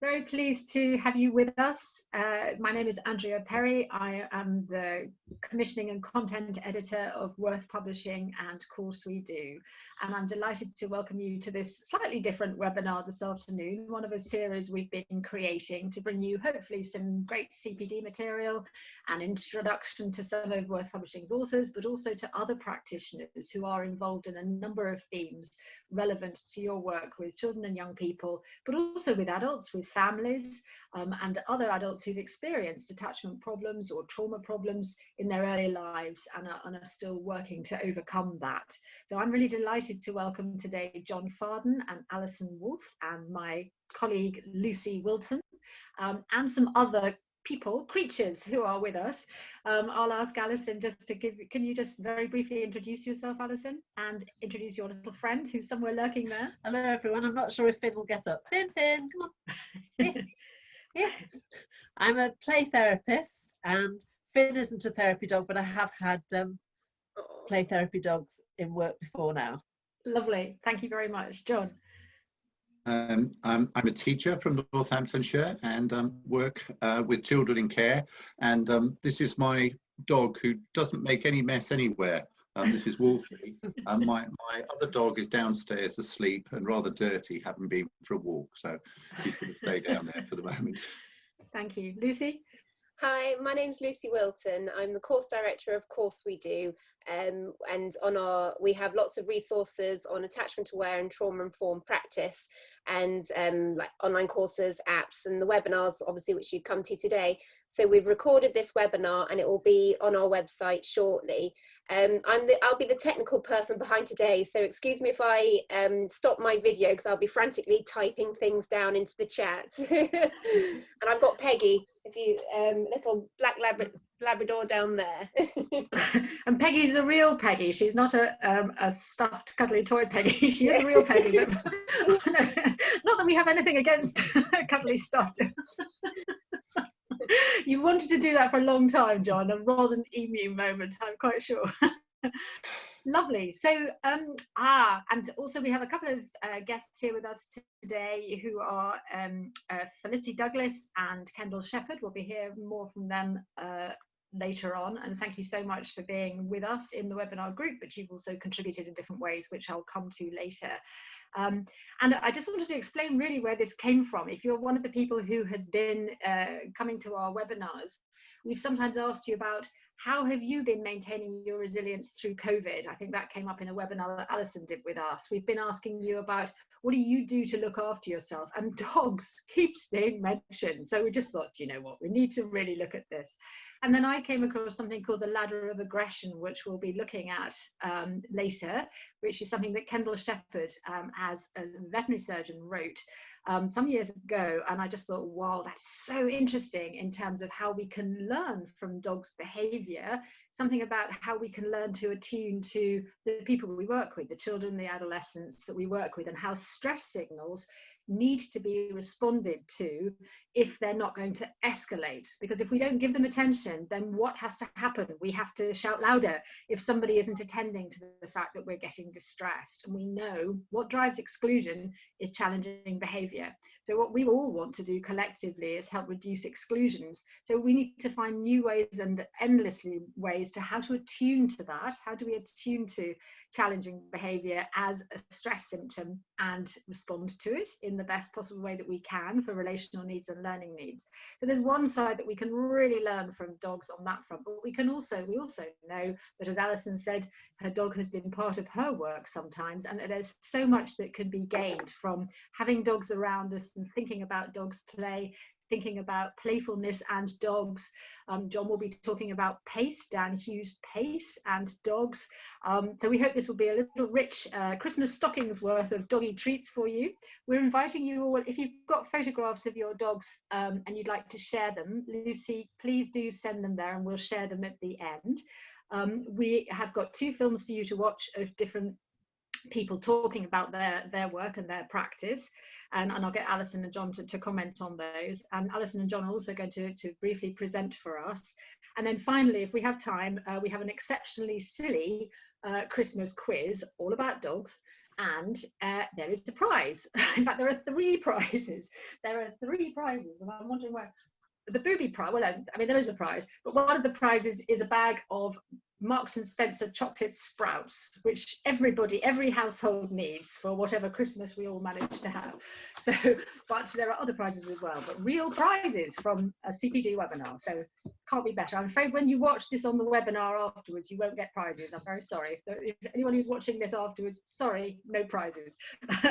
Very pleased to have you with us. My name is Andrea Perry. I am the commissioning and content editor of Worth Publishing and CourseWeDo. And I'm delighted to welcome you to this slightly different webinar this afternoon, one of a series we've been creating to bring you hopefully some great CPD material and introduction to some of Worth Publishing's authors, but also to other practitioners who are involved in a number of themes relevant to your work with children and young people, but also with adults, with families, and other adults who've experienced attachment problems or trauma problems in their early lives and are still working to overcome that. So I'm really delighted to welcome today John Farden and Alison Wolfe and my colleague Lucy Wilton, and some other creatures who are with us. I'll ask Alison just to can you just very briefly introduce yourself, Alison, and introduce your little friend who's somewhere lurking there? Hello everyone, I'm not sure if Finn will get up. Finn, come on. Yeah. I'm a play therapist and Finn isn't a therapy dog, but I have had play therapy dogs in work before now. Lovely, thank you very much. John? I'm a teacher from Northamptonshire and work with children in care, and this is my dog who doesn't make any mess anywhere. This is Wolfie. My other dog is downstairs asleep and rather dirty, having been for a walk, so he's going to stay down there for the moment. Thank you. Lucy? Hi, my name's Lucy Wilton. I'm the course director of CourseWeDo, and we have lots of resources on attachment aware and trauma informed practice, and like online courses, apps, and the webinars, obviously, which you come to today. So we've recorded this webinar and it will be on our website shortly. I'll be the technical person behind today, so excuse me if I stop my video because I'll be frantically typing things down into the chat. And I've got Peggy, if you little black Labrador down there. And Peggy's a real Peggy. She's not a stuffed cuddly toy Peggy. She is a real Peggy. But not that we have anything against cuddly stuffed. You wanted to do that for a long time, John, a rod and emu moment, I'm quite sure. Lovely. So, and also we have a couple of guests here with us today who are Felicity Douglas and Kendall Shepherd. We'll be hearing more from them later on, and thank you so much for being with us in the webinar group, but you've also contributed in different ways, which I'll come to later. And I just wanted to explain really where this came from. If you're one of the people who has been coming to our webinars, we've sometimes asked you about how have you been maintaining your resilience through COVID? I think that came up in a webinar that Alison did with us. We've been asking you about what do you do to look after yourself? And dogs keeps being mentioned. So we just thought, you know what, we need to really look at this. And then I came across something called the ladder of aggression, which we'll be looking at later, which is something that Kendall Shepherd, as a veterinary surgeon, wrote some years ago. And I just thought, wow, that's so interesting in terms of how we can learn from dogs' behavior, something about how we can learn to attune to the people we work with, the children, the adolescents that we work with, and how stress signals need to be responded to if they're not going to escalate. Because if we don't give them attention, then what has to happen? We have to shout louder if somebody isn't attending to the fact that we're getting distressed. And we know what drives exclusion is challenging behavior. So what we all want to do collectively is help reduce exclusions. So we need to find new ways and endlessly ways to how to attune to that. How do we attune to challenging behavior as a stress symptom and respond to it in the best possible way that we can for relational needs and learning needs? So there's one side that we can really learn from dogs on that front, but we also know that, as Alison said, her dog has been part of her work sometimes, and that there's so much that can be gained from having dogs around us and thinking about dogs' play, thinking about playfulness and dogs. John will be talking about pace, Dan Hughes' pace and dogs. So we hope this will be a little rich Christmas stockings worth of doggy treats for you. We're inviting you all, if you've got photographs of your dogs and you'd like to share them, Lucy, please do send them there and we'll share them at the end. We have got 2 films for you to watch of different people talking about their work and their practice, and I'll get Alison and John to comment on those, and Alison and John are also going to briefly present for us. And then finally, if we have time, we have an exceptionally silly Christmas quiz all about dogs, and there is the prize. In fact, there are 3 prizes. There are 3 prizes, and I'm wondering where the booby prize. Well, I mean, there is a prize, but one of the prizes is a bag of Marks and Spencer chocolate sprouts, which every household needs for whatever Christmas we all manage to have. So, but there are other prizes as well, but real prizes from a CPD webinar. So can't be better. I'm afraid when you watch this on the webinar afterwards, you won't get prizes. I'm very sorry. If anyone who's watching this afterwards, sorry, no prizes.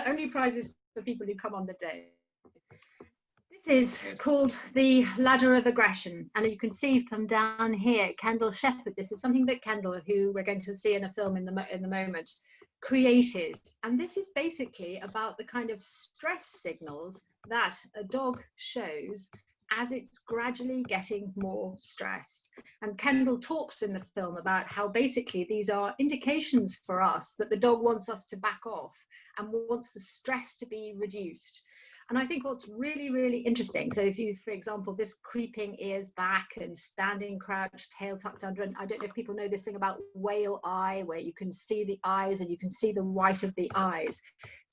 Only prizes for people who come on the day. This is called the ladder of aggression, and you can see from down here Kendall Shepherd. This is something that Kendall, who we're going to see in a film in the moment, created, and this is basically about the kind of stress signals that a dog shows as it's gradually getting more stressed. And Kendall talks in the film about how basically these are indications for us that the dog wants us to back off and wants the stress to be reduced. And I think what's really, really interesting, so if you, for example, this creeping ears back and standing crouched, tail tucked under, and I don't know if people know this thing about whale eye, where you can see the eyes and you can see the white of the eyes.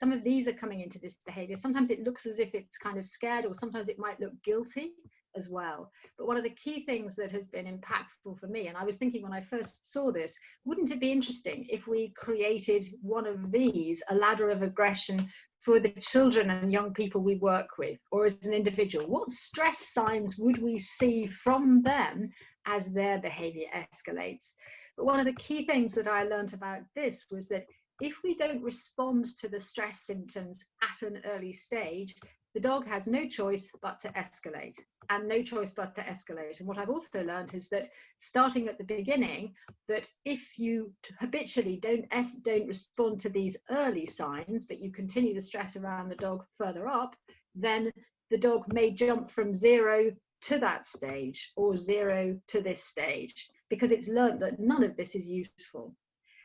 Some of these are coming into this behavior. Sometimes it looks as if it's kind of scared, or sometimes it might look guilty as well. But one of the key things that has been impactful for me, and I was thinking when I first saw this, wouldn't it be interesting if we created one of these, a ladder of aggression, for the children and young people we work with, or as an individual? What stress signs would we see from them as their behavior escalates? But one of the key things that I learned about this was that if we don't respond to the stress symptoms at an early stage, the dog has no choice but to escalate, and no choice but to escalate. And what I've also learned is that starting at the beginning, that if you habitually don't respond to these early signs, but you continue the stress around the dog further up, then the dog may jump from 0 to that stage, or 0 to this stage, because it's learned that none of this is useful.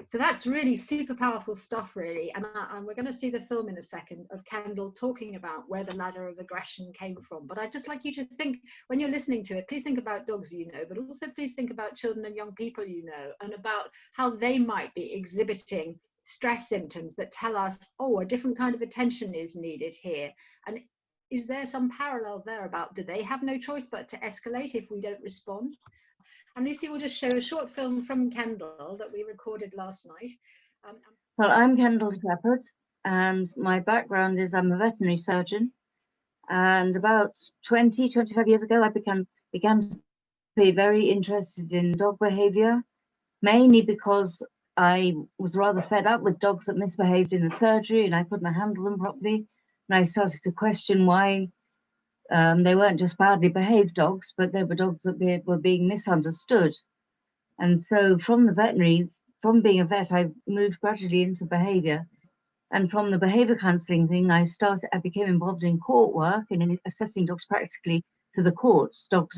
So that's really super powerful stuff, really. And we're going to see the film in a second of Kendall talking about where the ladder of aggression came from. But I'd just like you to think, when you're listening to it, please think about dogs you know, but also please think about children and young people you know, and about how they might be exhibiting stress symptoms that tell us, oh, a different kind of attention is needed here. And is there some parallel there about, do they have no choice but to escalate if we don't respond? And Lucy will just show a short film from Kendall that we recorded last night. Well, I'm Kendall Shepherd, and my background is I'm a veterinary surgeon. And about 25 years ago, I began to be very interested in dog behavior, mainly because I was rather fed up with dogs that misbehaved in the surgery and I couldn't handle them properly. And I started to question why they weren't just badly behaved dogs, but they were dogs that were being misunderstood. And so from being a vet, I moved gradually into behavior. And from the behavior counselling thing, I became involved in court work and in assessing dogs practically to the courts, dogs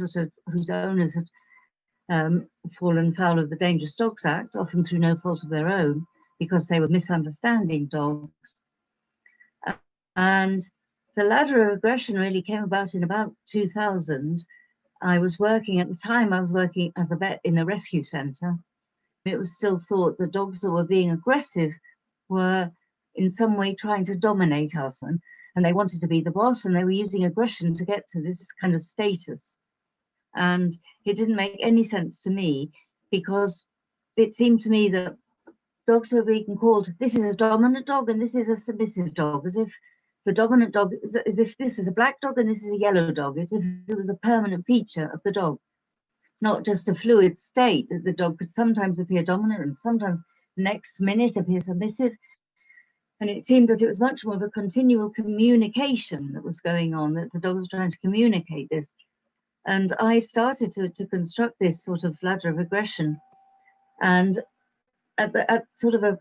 whose owners had fallen foul of the Dangerous Dogs Act, often through no fault of their own, because they were misunderstanding dogs. And the ladder of aggression really came about in about 2000. I was working as a vet in a rescue centre. It was still thought that dogs that were being aggressive were in some way trying to dominate us, and they wanted to be the boss, and they were using aggression to get to this kind of status. And it didn't make any sense to me, because it seemed to me that dogs were being called, this is a dominant dog and this is a submissive dog, as if the dominant dog, as if this is a black dog and this is a yellow dog, as if it was a permanent feature of the dog, not just a fluid state, that the dog could sometimes appear dominant and sometimes the next minute appear submissive. And it seemed that it was much more of a continual communication that was going on, that the dog was trying to communicate this. And I started to construct this sort of ladder of aggression. And at sort of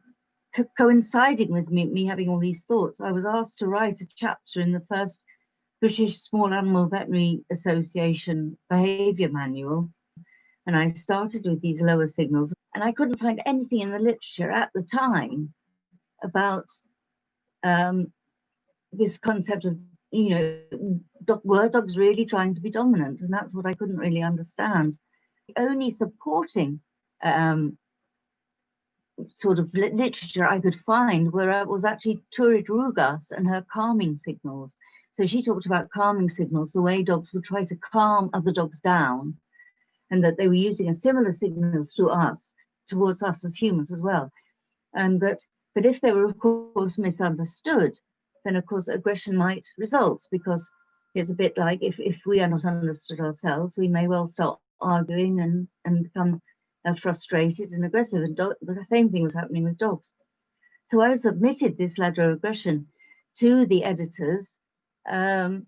coinciding with me having all these thoughts, I was asked to write a chapter in the first British Small Animal Veterinary Association behaviour manual. And I started with these lower signals, and I couldn't find anything in the literature at the time about this concept of, were dogs really trying to be dominant? And that's what I couldn't really understand. The only supporting sort of literature I could find was actually Turid Rugas and her calming signals. So she talked about calming signals, the way dogs would try to calm other dogs down, and that they were using a similar signals towards us as humans as well. And but if they were, of course, misunderstood, then of course aggression might result, because it's a bit like if we are not understood ourselves, we may well start arguing and become frustrated and aggressive. And the same thing was happening with dogs. So I submitted this ladder of aggression to the editors, and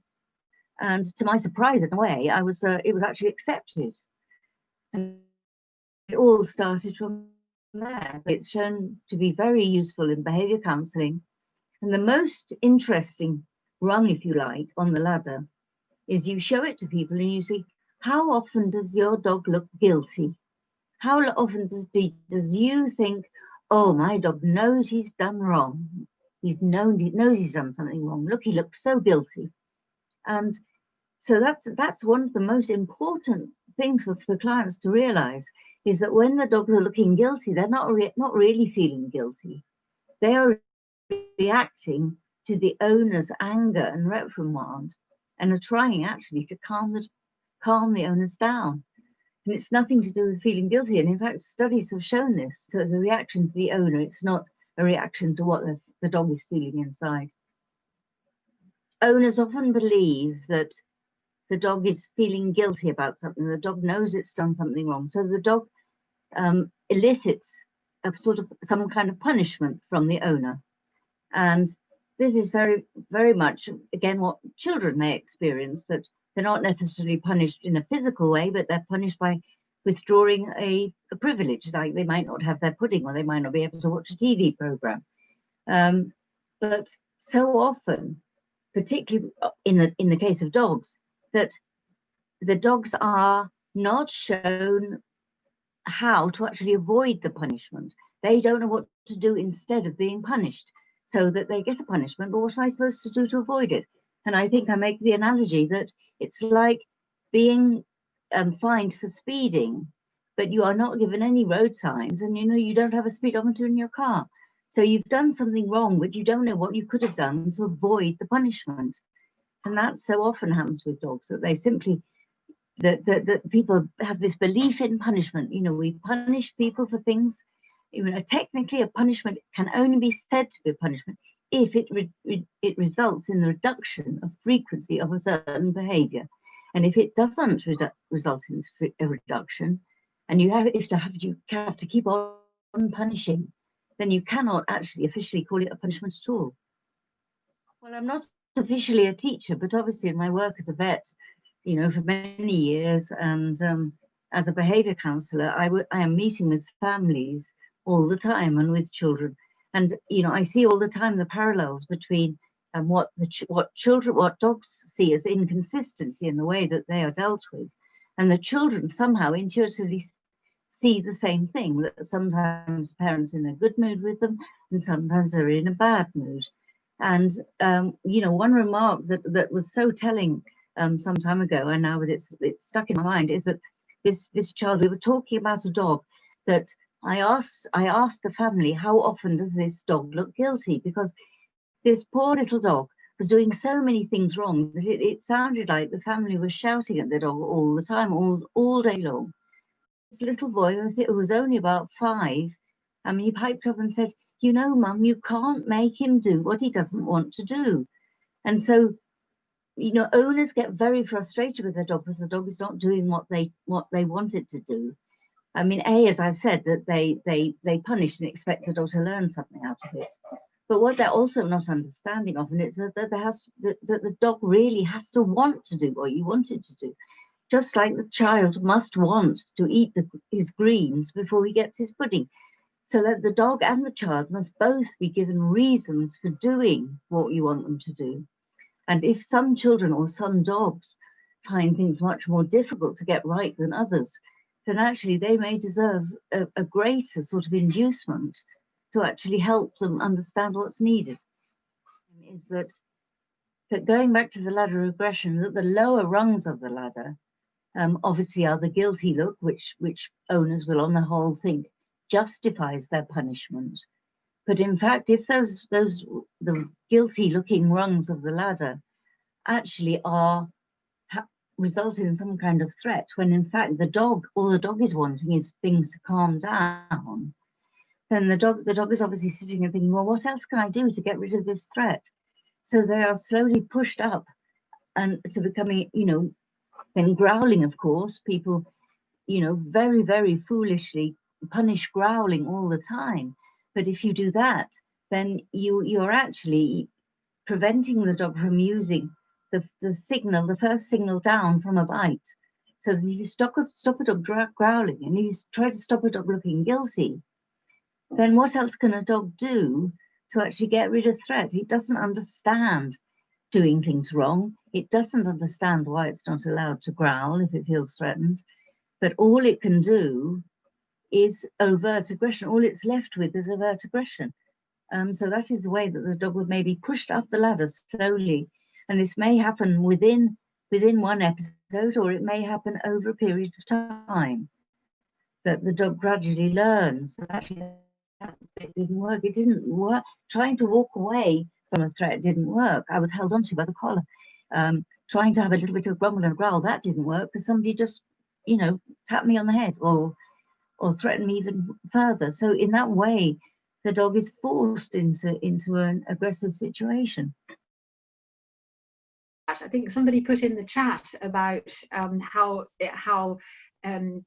to my surprise, in a way, it was actually accepted. And it all started from there. It's shown to be very useful in behaviour counselling. And the most interesting rung, if you like, on the ladder is you show it to people and you see, how often does your dog look guilty? How often does you think, oh, my dog knows he's done wrong. He knows he's done something wrong. Look, he looks so guilty. And so that's one of the most important things for clients to realise, is that when the dogs are looking guilty, they're not really feeling guilty. They are reacting to the owner's anger and reprimand, and are trying actually to calm the owners down. And it's nothing to do with feeling guilty. And in fact, studies have shown this. So it's a reaction to the owner. It's not a reaction to what the dog is feeling inside. Owners often believe that the dog is feeling guilty about something. The dog knows it's done something wrong. So the dog elicits a sort of some kind of punishment from the owner. And this is very, very much, again, what children may experience, that they're not necessarily punished in a physical way, but they're punished by withdrawing a privilege, like they might not have their pudding, or they might not be able to watch a TV program. But so often, particularly in the case of dogs, that the dogs are not shown how to actually avoid the punishment. They don't know what to do instead of being punished, so that they get a punishment, but what am I supposed to do to avoid it? And I think I make the analogy that it's like being fined for speeding, but you are not given any road signs, and you don't have a speedometer in your car. So you've done something wrong, but you don't know what you could have done to avoid the punishment. And that so often happens with dogs, that they simply, that people have this belief in punishment. We punish people for things. Technically, a punishment can only be said to be a punishment if it results in the reduction of frequency of a certain behaviour. And if it doesn't result in a reduction, and you have to keep on punishing, then you cannot actually officially call it a punishment at all. Well, I'm not officially a teacher, but obviously in my work as a vet, for many years, and as a behaviour counsellor, I am meeting with families all the time and with children, and I see all the time the parallels between what dogs see as inconsistency in the way that they are dealt with, and the children somehow intuitively see the same thing, that sometimes parents are in a good mood with them and sometimes they're in a bad mood. And one remark that was so telling some time ago, and now that it's stuck in my mind, is that this child, we were talking about a dog, that I asked the family, how often does this dog look guilty? Because this poor little dog was doing so many things wrong that it sounded like the family was shouting at the dog all the time, all day long. This little boy, who was only about 5, he piped up and said, Mum, you can't make him do what he doesn't want to do. And so, owners get very frustrated with their dog because the dog is not doing what they want it to do. As I've said, that they punish and expect the dog to learn something out of it. But what they're also not understanding often is that the dog really has to want to do what you want it to do. Just like the child must want to eat his greens before he gets his pudding. So that the dog and the child must both be given reasons for doing what you want them to do. And if some children or some dogs find things much more difficult to get right than others, then actually they may deserve a greater sort of inducement to actually help them understand what's needed. Is that going back to the ladder of aggression, that the lower rungs of the ladder obviously are the guilty look, which owners will on the whole think justifies their punishment. But in fact, if the guilty looking rungs of the ladder actually result in some kind of threat, when in fact all the dog is wanting is things to calm down, then the dog is obviously sitting and thinking, well, what else can I do to get rid of this threat? So they are slowly pushed up and to becoming, then growling, of course. People, very, very foolishly punish growling all the time. But if you do that, then you're actually preventing the dog from using the first signal down from a bite. So if you stop a dog growling and you try to stop a dog looking guilty, then what else can a dog do to actually get rid of threat? It doesn't understand doing things wrong. It doesn't understand why it's not allowed to growl if it feels threatened. But all it can do is overt aggression. All it's left with is overt aggression. So that is the way that the dog would maybe pushed up the ladder slowly. And this may happen within one episode, or it may happen over a period of time, that the dog gradually learns that actually it didn't work. It didn't work. Trying to walk away from a threat didn't work. I was held onto by the collar. Trying to have a little bit of grumble and growl, that didn't work because somebody just, tapped me on the head or threatened me even further. So in that way, the dog is forced into an aggressive situation. I think somebody put in the chat about how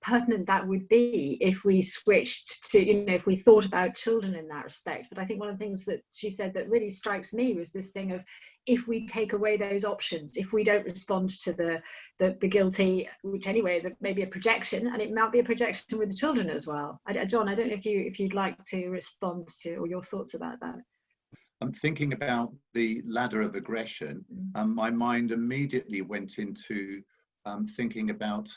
pertinent that would be if we switched to, if we thought about children in that respect. But I think one of the things that she said that really strikes me was this thing of, if we take away those options, if we don't respond to the guilty, which anyway is maybe a projection, and it might be a projection with the children as well. John, I don't know if you'd like to respond to, or your thoughts about that. I'm thinking about the ladder of aggression. My mind immediately went into thinking about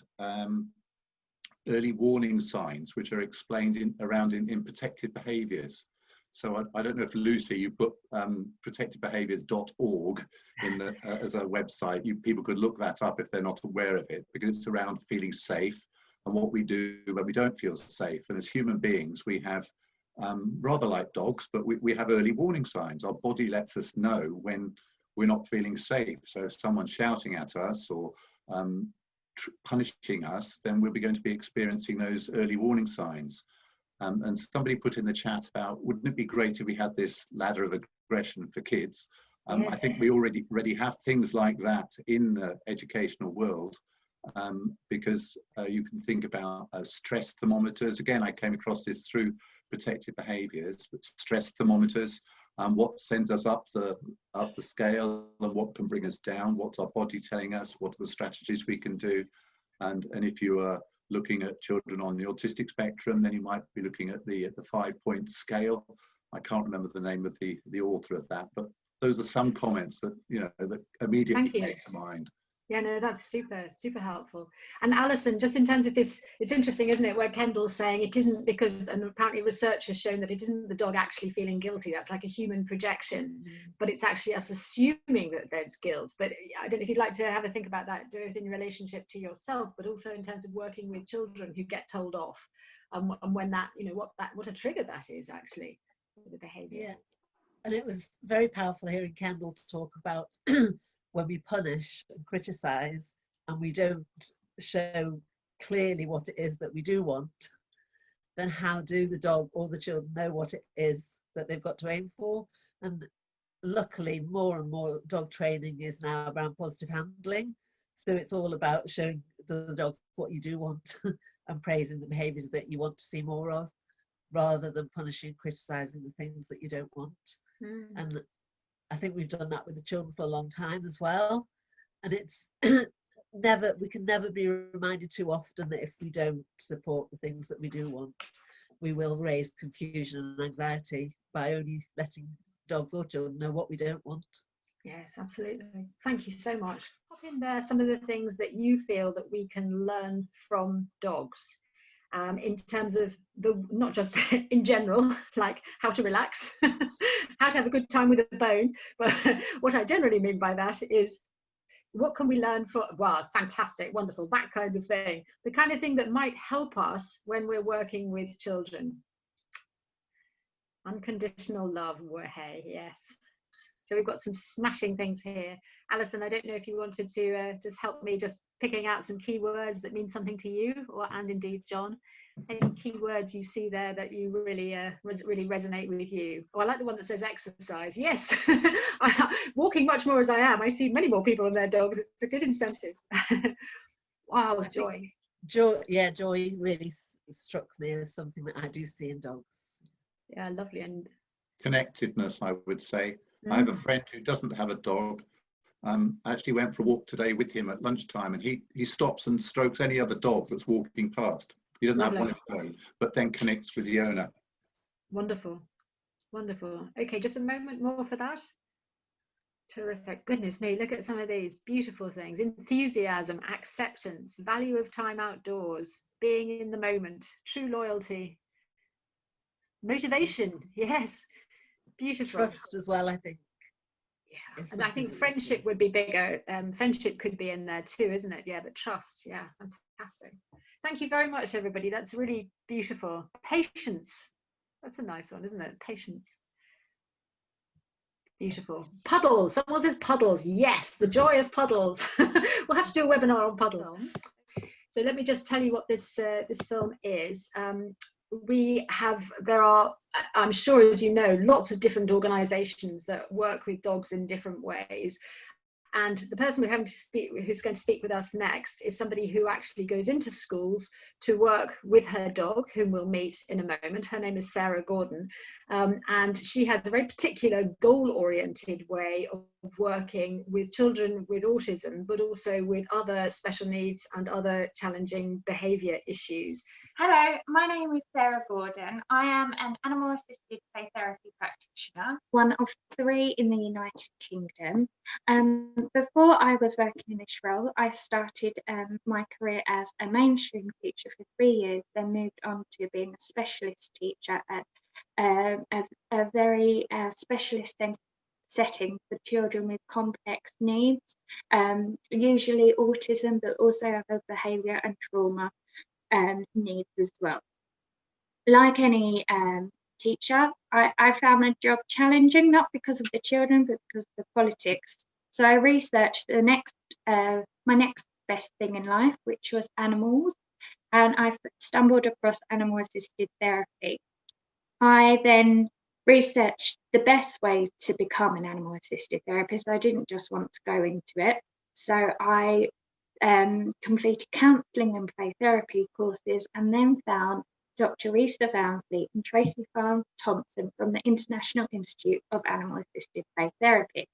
early warning signs, which are explained in protective behaviours. So I don't know if, Lucy, you put protectivebehaviours.org in as a website. People could look that up if they're not aware of it, because it's around feeling safe and what we do when we don't feel safe. And as human beings, we have, rather like dogs, but we have early warning signs. Our body lets us know when we're not feeling safe. So if someone's shouting at us or punishing us, then we're going to be experiencing those early warning signs. And somebody put in the chat about, wouldn't it be great if we had this ladder of aggression for kids? Yes. I think we already have things like that in the educational world, because you can think about stress thermometers. Again, I came across this through protective behaviours, but stress thermometers, what sends us up the scale and what can bring us down, what's our body telling us, what are the strategies we can do. And if you are looking at children on the autistic spectrum, then you might be looking at the 5-point scale. I can't remember the name of the author of that, but those are some comments that that immediately came to mind. Yeah, no, that's super helpful. And Alison, just in terms of this, it's interesting, isn't it, where Kendall's saying it isn't because, and apparently research has shown that it isn't the dog actually feeling guilty. That's like a human projection, but it's actually us assuming that there's guilt. But I don't know if you'd like to have a think about that, both in relationship to yourself, but also in terms of working with children who get told off, and when that, what a trigger that is actually for the behaviour. Yeah, and it was very powerful hearing Kendall talk about when we punish and criticise and we don't show clearly what it is that we do want, then how do the dog or the children know what it is that they've got to aim for? And luckily, more and more dog training is now around positive handling. So it's all about showing the dog what you do want and praising the behaviours that you want to see more of, rather than punishing and criticising the things that you don't want. And I think we've done that with the children for a long time as well. And it's we can never be reminded too often that if we don't support the things that we do want, we will raise confusion and anxiety by only letting dogs or children know what we don't want. Yes, absolutely. Thank you so much. Pop in there some of the things that you feel that we can learn from dogs. In terms of not just in general, like how to relax, how to have a good time with a bone, but what I generally mean by that is, what can we learn from, well, fantastic, wonderful, that kind of thing, the kind of thing that might help us when we're working with children. Unconditional love, hey, yes. So we've got some smashing things here. Alison, I don't know if you wanted to just help me just picking out some keywords that mean something to you, and indeed John. Any keywords you see there that you really really resonate with you? Oh, I like the one that says exercise. Yes, walking much more as I am, I see many more people and their dogs. It's a good incentive. Wow, joy. Joy really struck me as something that I do see in dogs. Yeah, lovely. And connectedness, I would say. I have a friend who doesn't have a dog. I actually went for a walk today with him at lunchtime, and he stops and strokes any other dog that's walking past. He doesn't have one of his own, but then connects with the owner. Wonderful, wonderful. Okay, just a moment more for that. Terrific. Goodness me, look at some of these beautiful things. Enthusiasm, acceptance, value of time outdoors, being in the moment, true loyalty, motivation. Yes, beautiful. Trust as well, I think. Yeah, and I think friendship would be bigger. Friendship could be in there too, isn't it? Yeah, but trust. Yeah, fantastic. Thank you very much, everybody. That's really beautiful. Patience. That's a nice one, isn't it? Patience. Beautiful. Puddles. Someone says puddles. Yes, the joy of puddles. We'll have to do a webinar on puddles. So let me just tell you what this film is. There are, I'm sure, as you know, lots of different organizations that work with dogs in different ways. And the person who's going to speak with us next is somebody who actually goes into schools to work with her dog, whom we'll meet in a moment. Her name is Sarah Gordon, and she has a very particular goal-oriented way of working with children with autism, but also with other special needs and other challenging behaviour issues. Hello, my name is Sarah Gordon. I am an animal-assisted play therapy practitioner, one of 3 in the United Kingdom. Before I was working in this role, I started my career as a mainstream teacher for 3 years, then moved on to being a specialist teacher at a very specialist setting for children with complex needs, usually autism, but also other behaviour and trauma needs as well. Like any teacher, I found the job challenging, not because of the children, but because of the politics. So I researched my next best thing in life, which was animals, and I stumbled across animal-assisted therapy. I then researched the best way to become an animal-assisted therapist. I didn't just want to go into it, so I completed counselling and play therapy courses, and then found Dr. Risa Vansleet and Tracy Thompson from the International Institute of Animal Assisted Play Therapy.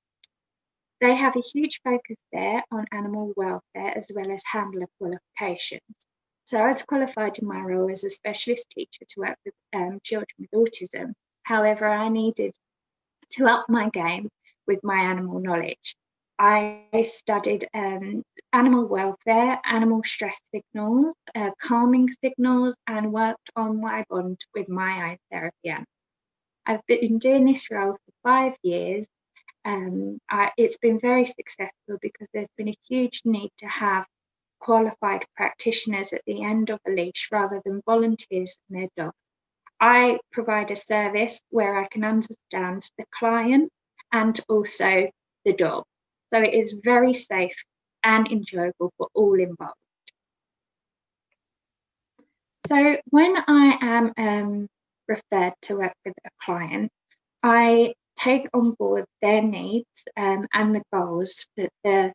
They have a huge focus there on animal welfare as well as handler qualifications. So I was qualified in my role as a specialist teacher to work with children with autism. However, I needed to up my game with my animal knowledge. I studied animal welfare, animal stress signals, calming signals, and worked on my bond with my own therapy animal. I've been doing this role for 5 years. It's been very successful because there's been a huge need to have qualified practitioners at the end of a leash rather than volunteers and their dogs. I provide a service where I can understand the client and also the dog. So it is very safe and enjoyable for all involved. So when I am referred to work with a client, I take on board their needs and the goals that the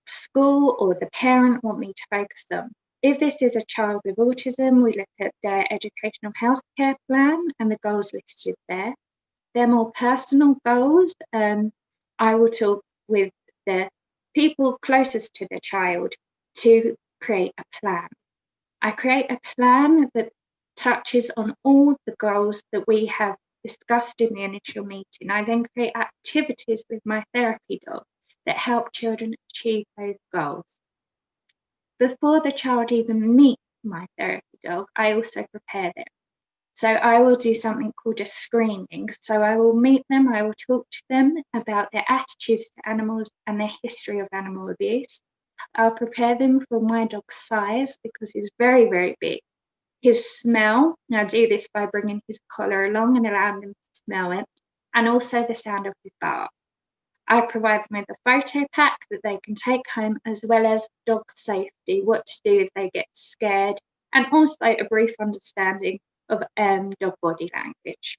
school or the parent want me to focus on. If this is a child with autism, we look at their educational healthcare plan and the goals listed there. Their more personal goals, I will talk with the people closest to the child to create a plan. I create a plan that touches on all the goals that we have discussed in the initial meeting. I then create activities with my therapy dog that help children achieve those goals. Before the child even meets my therapy dog, I also prepare them. So I will do something called a screening. So I will meet them, I will talk to them about their attitudes to animals and their history of animal abuse. I'll prepare them for my dog's size because he's very, very big. his smell. Now I do this by bringing his collar along and allowing them to smell it, and also the sound of his bark. I provide them with a photo pack that they can take home, as well as dog safety, what to do if they get scared, and also a brief understanding of dog body language.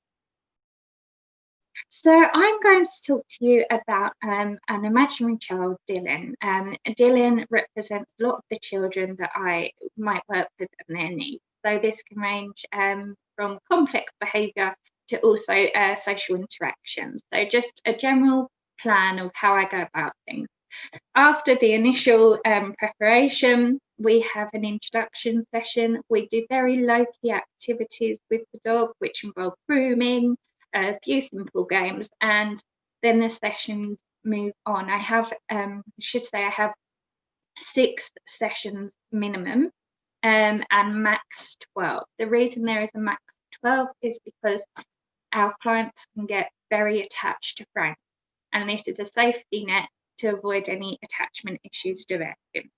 So I'm going to talk to you about an imaginary child, Dylan. Dylan represents a lot of the children that I might work with and their needs. So this can range from complex behaviour to also social interactions. So just a general plan of how I go about things. After the initial preparation, we have an introduction session. We do very low-key activities with the dog, which involve grooming, a few simple games, and then the sessions move on. I have, I have 6 sessions minimum, and max 12. The reason there is a max 12 is because our clients can get very attached to Frank, and this is a safety net to avoid any attachment issues developing.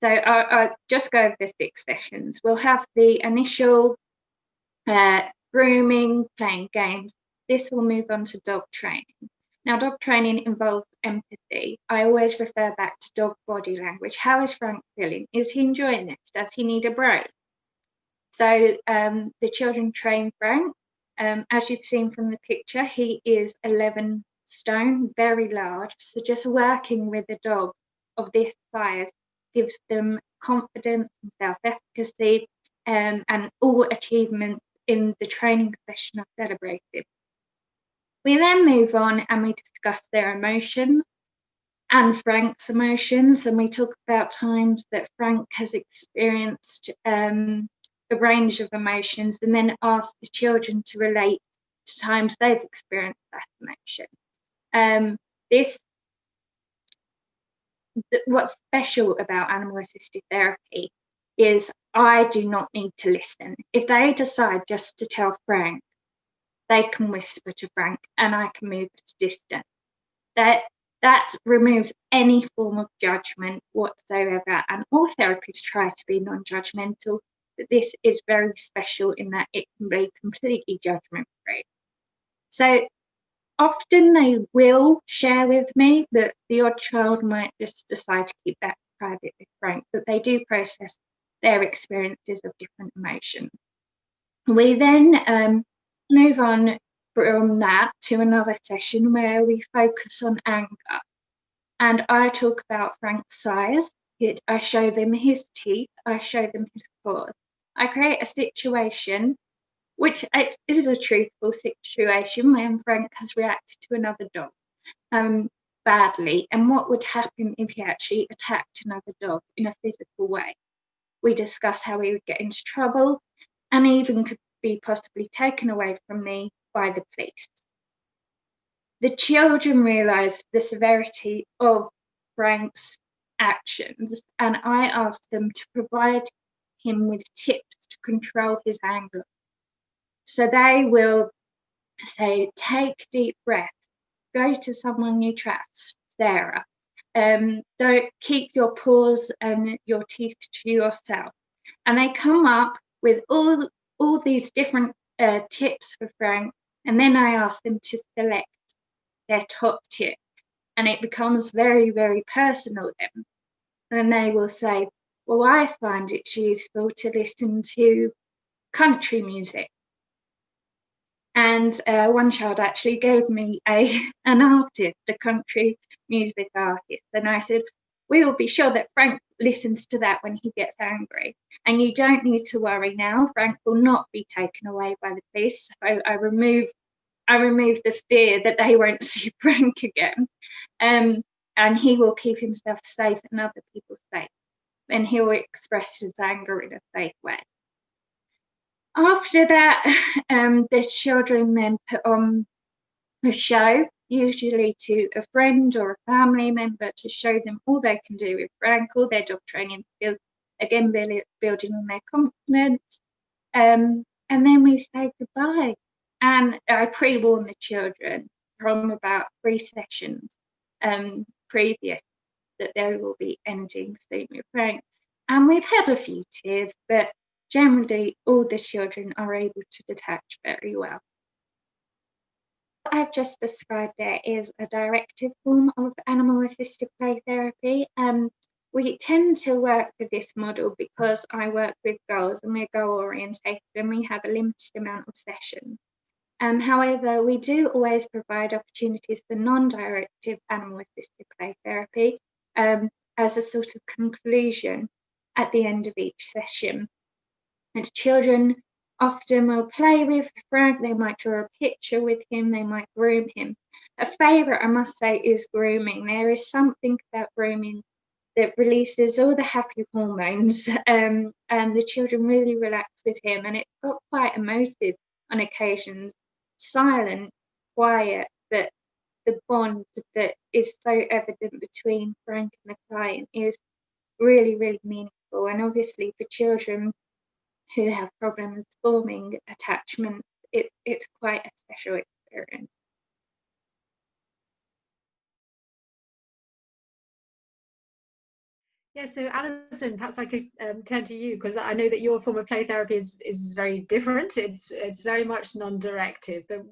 So I'll just go over the 6 sessions. We'll have the initial grooming, playing games. This will move on to dog training. Now, dog training involves empathy. I always refer back to dog body language. How is Frank feeling? Is he enjoying this? Does he need a break? So the children train Frank. As you've seen from the picture, he is 11 stone, very large. So just working with a dog of this size gives them confidence and self-efficacy, and all achievements in the training session are celebrated. We then move on and we discuss their emotions and Frank's emotions, and we talk about times that Frank has experienced a range of emotions, and then ask the children to relate to times they've experienced that emotion. What's special about animal assisted therapy is I do not need to listen. If they decide just to tell Frank, they can whisper to Frank and I can move to distance. That removes any form of judgment whatsoever, and all therapies try to be non-judgmental, but this is very special in that it can be completely judgment-free. So often they will share with me, that the odd child might just decide to keep that private with Frank, but they do process their experiences of different emotions. We then move on from that to another session where we focus on anger. And I talk about Frank's size. I show them his teeth. I show them his claws. I create a situation, which is a truthful situation, when Frank has reacted to another dog badly, and what would happen if he actually attacked another dog in a physical way. We discuss how he would get into trouble and even could be possibly taken away from me by the police. The children realise the severity of Frank's actions, and I ask them to provide him with tips to control his anger. So they will say, take deep breaths, go to someone you trust, Sarah. Don't keep your paws and your teeth to yourself. And they come up with all these different tips for Frank, and then I ask them to select their top tip, and it becomes very, very personal then. And they will say, well, I find it useful to listen to country music. And one child actually gave me an artist, a country music artist. And I said, we will be sure that Frank listens to that when he gets angry. And you don't need to worry now. Frank will not be taken away by the police. So I remove the fear that they won't see Frank again. And he will keep himself safe and other people safe. And he will express his anger in a safe way. After that, the children then put on a show, usually to a friend or a family member, to show them all they can do with Frank, all their dog training skills, again building on their confidence. And then we say goodbye. And I pre-warn the children from about 3 sessions previous that they will be ending soon with Frank. And we've had a few tears, but generally all the children are able to detach very well. What I've just described there is a directive form of animal-assisted play therapy. We tend to work with this model because I work with girls and we're goal-orientated and we have a limited amount of sessions. However, we do always provide opportunities for non-directive animal-assisted play therapy as a sort of conclusion at the end of each session. And children often will play with Frank, they might draw a picture with him, they might groom him. A favourite, I must say, is grooming. There is something about grooming that releases all the happy hormones, and the children really relax with him, and it's got quite emotive on occasions, silent, quiet, but the bond that is so evident between Frank and the client is really, really meaningful. And obviously for children who have problems forming attachment, it's quite a special experience. Yeah, so Alison, perhaps I could turn to you, because I know that your form of play therapy is very different. It's very much non-directive, but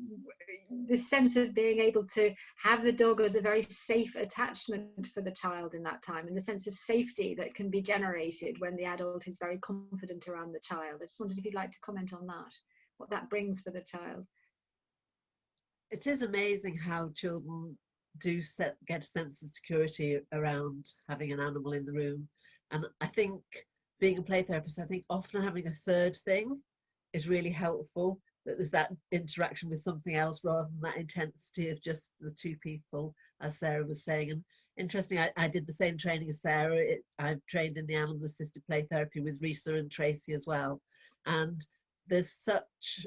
this sense of being able to have the dog as a very safe attachment for the child in that time, and the sense of safety that can be generated when the adult is very confident around the child. I just wondered if you'd like to comment on that, what that brings for the child. It is amazing how children do get a sense of security around having an animal in the room. And I think being a play therapist, I think often having a third thing is really helpful, that there's that interaction with something else rather than that intensity of just the two people, as Sarah was saying. And interesting, I did the same training as Sarah. I've trained in the animal assisted play therapy with Risa and Tracy as well. And there's such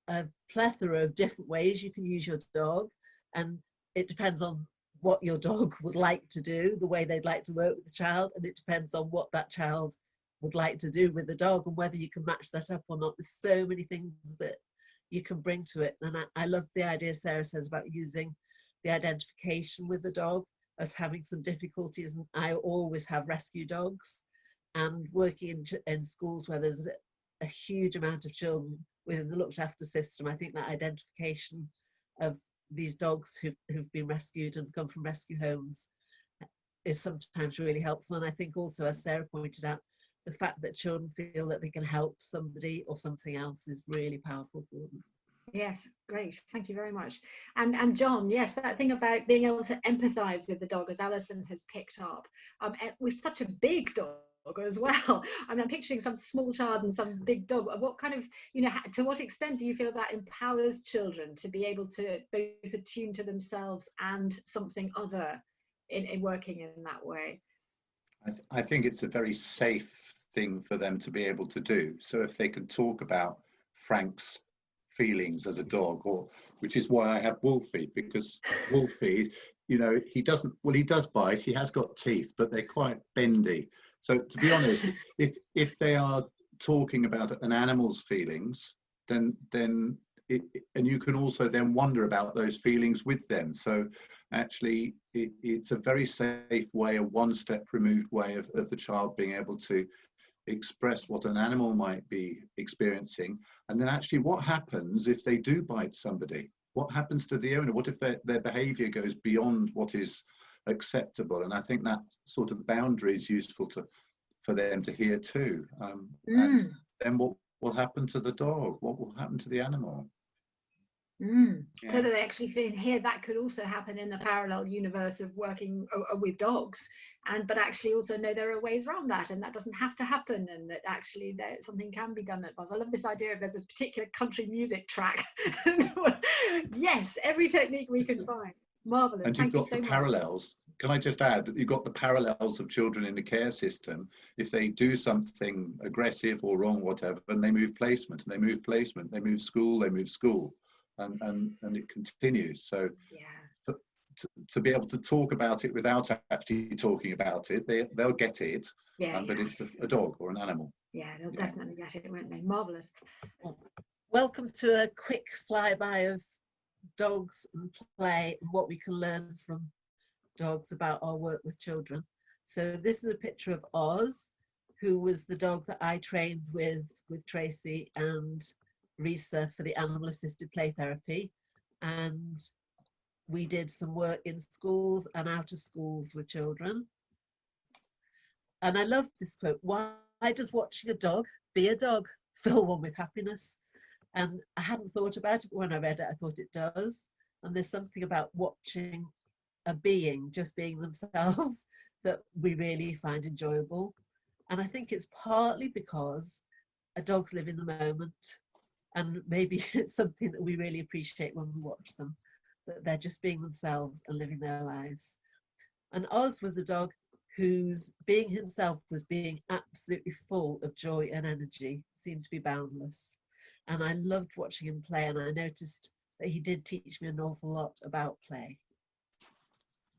a plethora of different ways you can use your dog, and it depends on what your dog would like to do, the way they'd like to work with the child, and it depends on what that child would like to do with the dog and whether you can match that up or not. There's so many things that you can bring to it. And I love the idea Sarah says about using the identification with the dog as having some difficulties. And I always have rescue dogs, and working in schools where there's a huge amount of children within the looked after system, I think that identification of these dogs who've been rescued and come from rescue homes is sometimes really helpful. And I think also, as Sarah pointed out, the fact that children feel that they can help somebody or something else is really powerful for them. Yes, great, thank you very much. And John, yes, that thing about being able to empathize with the dog, as Alison has picked up, with such a big dog as well. I mean, I'm picturing some small child and some big dog. What kind of, to what extent do you feel that empowers children to be able to both attune to themselves and something other in working in that way? I think it's a very safe thing for them to be able to do. So if they can talk about Frank's feelings as a dog, or which is why I have Wolfie, because Wolfie, he does bite, he has got teeth, but they're quite bendy. So to be honest, if they are talking about an animal's feelings, then and you can also then wonder about those feelings with them. So actually it's a very safe way, a one step removed way of the child being able to express what an animal might be experiencing. And then actually what happens if they do bite somebody? What happens to the owner? What if their behavior goes beyond what is acceptable? And I think that sort of boundary is useful for them to hear too. And then what will happen to the dog? What will happen to the animal? Yeah. So that they actually hear that could also happen in the parallel universe of working with dogs, but actually also know there are ways around that, and that doesn't have to happen, and that actually something can be done at once. I love this idea of there's a particular country music track. Yes, every technique we can find. Marvelous. And you've got the parallels. Can I just add that you've got the parallels of children in the care system? If they do something aggressive or wrong, whatever, and they move placement, and they move placement, they move school, they move school. And it continues. So yeah. To be able to talk about it without actually talking about it, they'll get it. But it's a dog or an animal. Yeah, they'll definitely get it, won't they? Marvelous. Welcome to a quick flyby of dogs and play and what we can learn from dogs about our work with children. So this is a picture of Oz, who was the dog that I trained with Tracy and Risa for the animal assisted play therapy. And we did some work in schools and out of schools with children. And I love this quote: why does watching a dog be a dog fill one with happiness? And I hadn't thought about it, but when I read it, I thought it does. And there's something about watching a being just being themselves that we really find enjoyable. And I think it's partly because dogs live in the moment, and maybe it's something that we really appreciate when we watch them, that they're just being themselves and living their lives. And Oz was a dog whose being himself was being absolutely full of joy and energy, seemed to be boundless. And I loved watching him play, and I noticed that he did teach me an awful lot about play.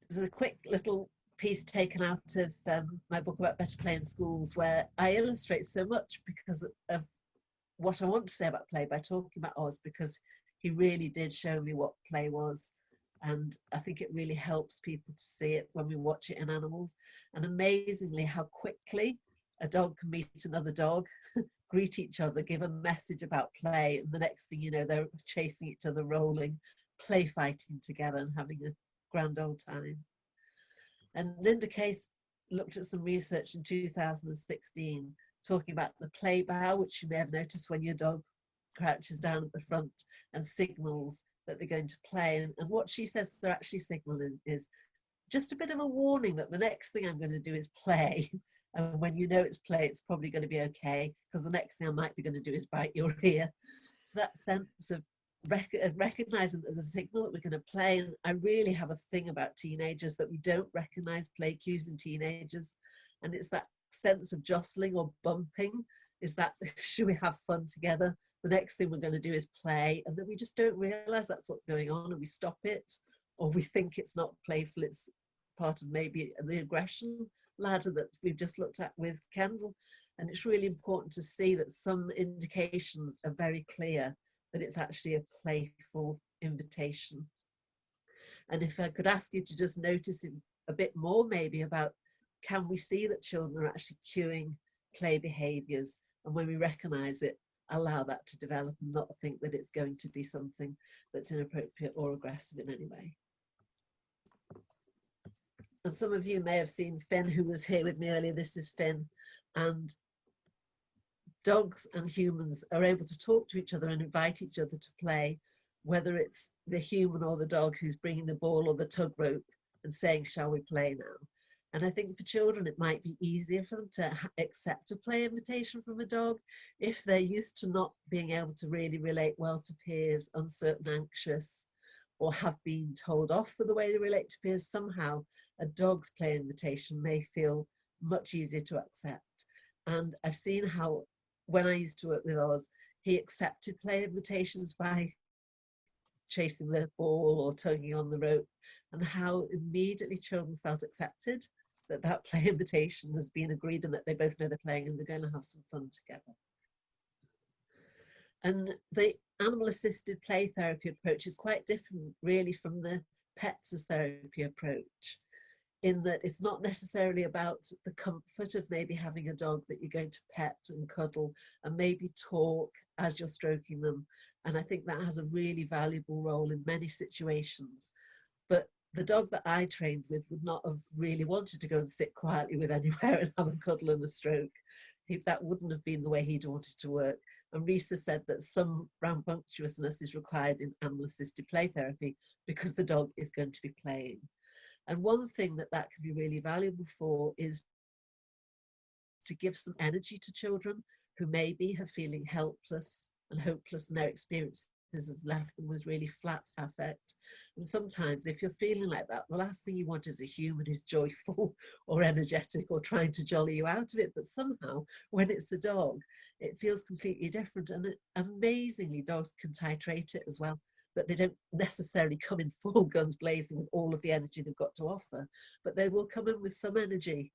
There's a quick little piece taken out of my book about better play in schools, where I illustrate so much because of what I want to say about play by talking about Oz, because he really did show me what play was. And I think it really helps people to see it when we watch it in animals. And amazingly, how quickly a dog can meet another dog, greet each other, give a message about play, and the next thing you know, they're chasing each other, rolling, play fighting together and having a grand old time. And Linda Case looked at some research in 2016 talking about the play bow, which you may have noticed when your dog crouches down at the front and signals that they're going to play. And what she says they're actually signaling is just a bit of a warning that the next thing I'm going to do is play. And when you know it's play, it's probably going to be okay, because the next thing I might be going to do is bite your ear. So that sense of recognizing that there's a signal that we're going to play. And I really have a thing about teenagers that we don't recognize play cues in teenagers. And it's that sense of jostling or bumping, is that should we have fun together? The next thing we're going to do is play, and then we just don't realize that's what's going on, and we stop it, or we think it's not playful, it's part of maybe the aggression ladder that we've just looked at with Kendall. And it's really important to see that some indications are very clear that it's actually a playful invitation. And if I could ask you to just notice a bit more maybe about, can we see that children are actually cueing play behaviors, and when we recognize it, allow that to develop and not think that it's going to be something that's inappropriate or aggressive in any way. And some of you may have seen Finn, who was here with me earlier. This is Finn. And dogs and humans are able to talk to each other and invite each other to play, whether it's the human or the dog who's bringing the ball or the tug rope and saying, shall we play now? And I think for children, it might be easier for them to accept a play invitation from a dog if they're used to not being able to really relate well to peers, uncertain, anxious, or have been told off for the way they relate to peers. Somehow a dog's play invitation may feel much easier to accept. And I've seen how, when I used to work with Oz, he accepted play invitations by chasing the ball or tugging on the rope, and how immediately children felt accepted, that that play invitation has been agreed and that they both know they're playing and they're going to have some fun together. And the animal assisted play therapy approach is quite different really from the pets as therapy approach, in that it's not necessarily about the comfort of maybe having a dog that you're going to pet and cuddle and maybe talk as you're stroking them. And I think that has a really valuable role in many situations. But the dog that I trained with would not have really wanted to go and sit quietly with anywhere and have a cuddle and a stroke. That wouldn't have been the way he'd wanted to work. And Risa said that some rambunctiousness is required in animal assisted play therapy because the dog is going to be playing. And one thing that can be really valuable for is to give some energy to children who maybe are feeling helpless and hopeless, and their experiences have left them with really flat affect. And sometimes if you're feeling like that, the last thing you want is a human who's joyful or energetic or trying to jolly you out of it. But somehow when it's a dog, it feels completely different. And amazingly, dogs can titrate it as well, that they don't necessarily come in full guns blazing with all of the energy they've got to offer, but they will come in with some energy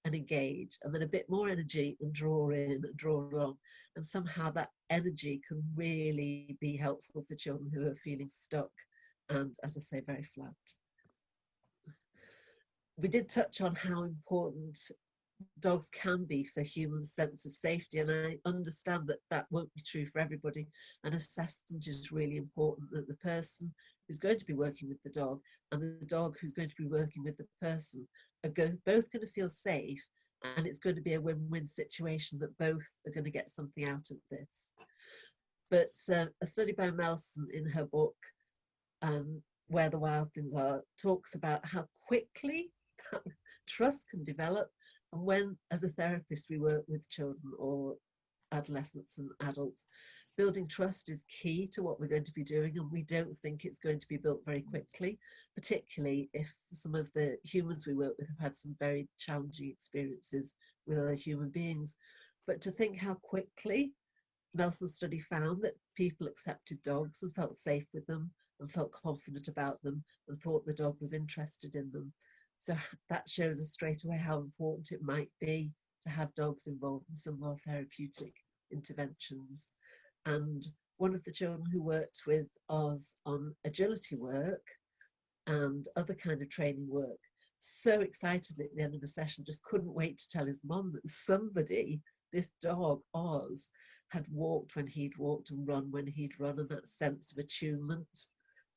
and engage, and then a bit more energy and draw in and draw along. And somehow that energy can really be helpful for children who are feeling stuck and, as I say, very flat. We did touch on how important dogs can be for humans' sense of safety, and I understand that that won't be true for everybody. And assessment is really important, that the person who's going to be working with the dog and the dog who's going to be working with the person are both going to feel safe, and it's going to be a win-win situation that both are going to get something out of this. But a study by Melson in her book, Where the Wild Things Are, talks about how quickly trust can develop. And when, as a therapist, we work with children or adolescents and adults, building trust is key to what we're going to be doing, and we don't think it's going to be built very quickly, particularly if some of the humans we work with have had some very challenging experiences with other human beings. But to think how quickly Nelson's study found that people accepted dogs and felt safe with them and felt confident about them and thought the dog was interested in them. So that shows us straight away how important it might be to have dogs involved in some more therapeutic interventions. And one of the children who worked with Oz on agility work and other kind of training work, so excitedly at the end of the session, just couldn't wait to tell his mum that somebody, this dog, Oz, had walked when he'd walked and run when he'd run, and that sense of attunement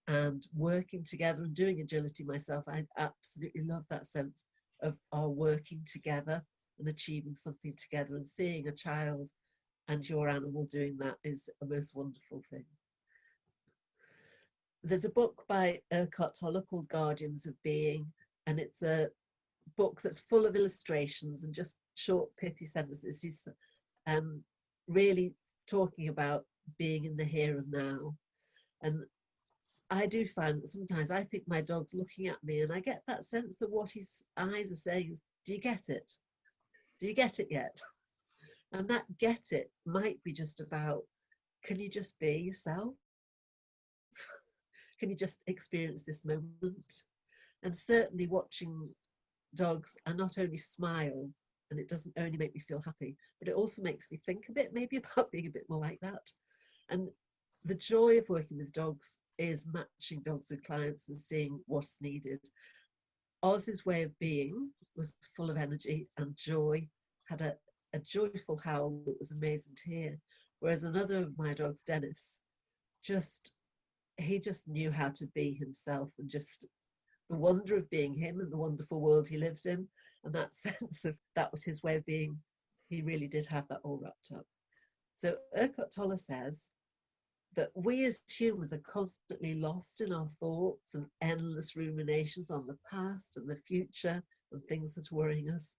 and working together and doing agility myself. I absolutely love that sense of our working together and achieving something together, and seeing a child and your animal doing that is a most wonderful thing. There's a book by Eckhart Tolle called Guardians of Being, and it's a book that's full of illustrations and just short pithy sentences. He's really talking about being in the here and now. And I do find that sometimes I think my dog's looking at me, and I get that sense that what his eyes are saying is, do you get it? Do you get it yet? And that get it might be just about, can you just be yourself? Can you just experience this moment? And certainly watching dogs, I not only smile, and it doesn't only make me feel happy, but it also makes me think a bit maybe about being a bit more like that. And the joy of working with dogs is matching dogs with clients and seeing what's needed. Oz's way of being was full of energy and joy, had a joyful howl that was amazing to hear. Whereas another of my dogs, Dennis, he just knew how to be himself, and just the wonder of being him and the wonderful world he lived in, and that sense of that was his way of being. He really did have that all wrapped up. So Eckhart Tolle says that we as humans are constantly lost in our thoughts and endless ruminations on the past and the future and things that are worrying us,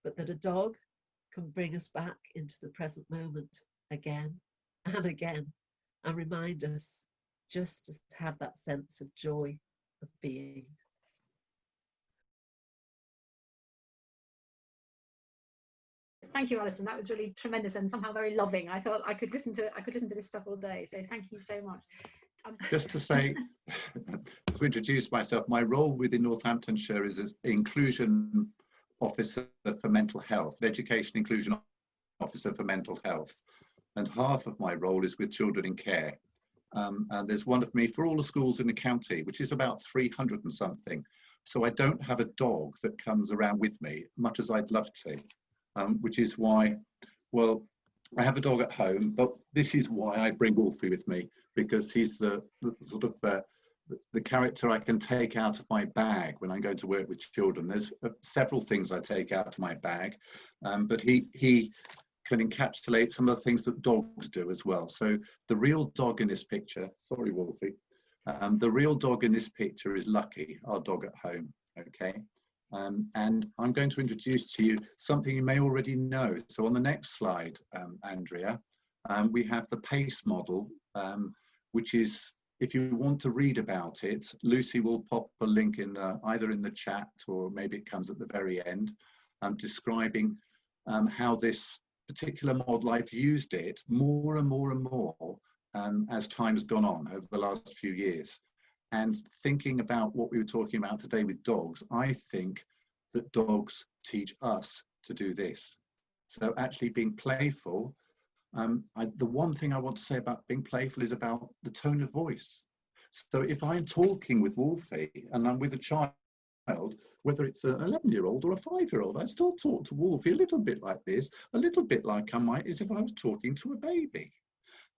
but that a dog can bring us back into the present moment again and again, and remind us just to have that sense of joy of being. Thank you, Alison. That was really tremendous and somehow very loving. I thought I could listen to this stuff all day. So thank you so much. Just to say, to introduce myself, my role within Northamptonshire is as Inclusion Officer for Mental Health, Education Inclusion Officer for Mental Health. And half of my role is with children in care. And there's one of me for all the schools in the county, which is about 300 and something. So I don't have a dog that comes around with me, much as I'd love to, which is why, well, I have a dog at home, but this is why I bring Wolfie with me, because he's the sort of the character I can take out of my bag when I go to work with children. There's several things I take out of my bag, but he can encapsulate some of the things that dogs do as well. So the real dog in this picture, sorry Wolfie, the real dog in this picture is Lucky, our dog at home, okay? And I'm going to introduce to you something you may already know. So on the next slide, Andrea, we have the PACE model, which is, if you want to read about it, Lucy will pop a link in either in the chat or maybe it comes at the very end, describing how this particular model, I've used it more and more and more as time has gone on over the last few years. And thinking about what we were talking about today with dogs, I think that dogs teach us to do this. So actually being playful, the one thing I want to say about being playful is about the tone of voice. So if I'm talking with Wolfie and I'm with a child whether it's an 11-year-old or a 5-year-old, I still talk to Wolfie a little bit like this, a little bit like I might as if I was talking to a baby.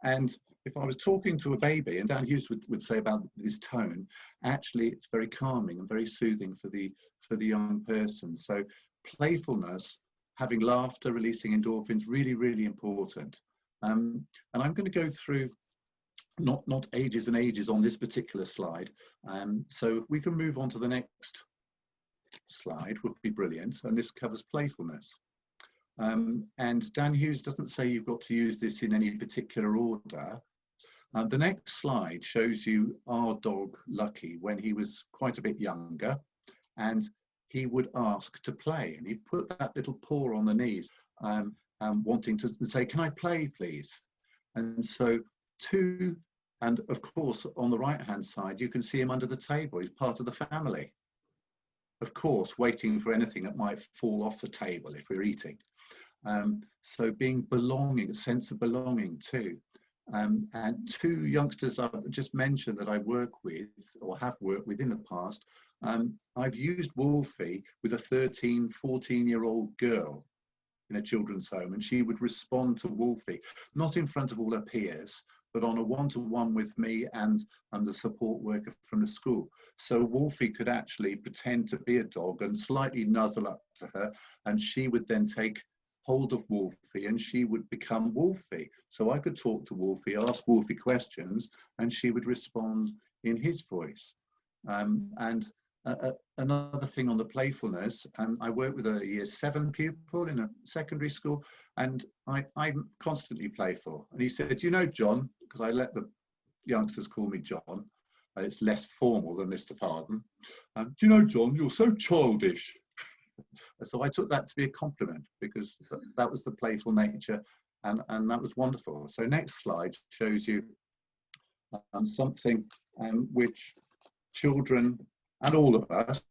And if I was talking to a baby, and Dan Hughes would say about this tone, actually it's very calming and very soothing for the young person. So playfulness, having laughter, releasing endorphins, really, really important. And I'm going to go through not ages and ages on this particular slide. So we can move on to the next slide, would be brilliant. And this covers playfulness. And Dan Hughes doesn't say you've got to use this in any particular order. The next slide shows you our dog, Lucky, when he was quite a bit younger, and he would ask to play, and he'd put that little paw on the knees, wanting to say, can I play, please? And so and of course, on the right-hand side, you can see him under the table. He's part of the family. Of course, waiting for anything that might fall off the table if we're eating. So being belonging, a sense of belonging too. And 2 youngsters I've just mentioned that I work with or have worked with in the past, I've used Wolfie with a 13, 14-year-old girl in a children's home, and she would respond to Wolfie, not in front of all her peers, but on a one-to-one with me and the support worker from the school. So Wolfie could actually pretend to be a dog and slightly nuzzle up to her, and she would then take hold of Wolfie and she would become Wolfie. So I could talk to Wolfie, ask Wolfie questions, and she would respond in his voice. Another thing on the playfulness, I work with a year 7 pupil in a secondary school, and I'm constantly playful. And he said, you know, John, because I let the youngsters call me John, it's less formal than Mr. Pardon. Do you know, John, you're so childish. So I took that to be a compliment, because that was the playful nature, and that was wonderful. So next slide shows you something which children and all of us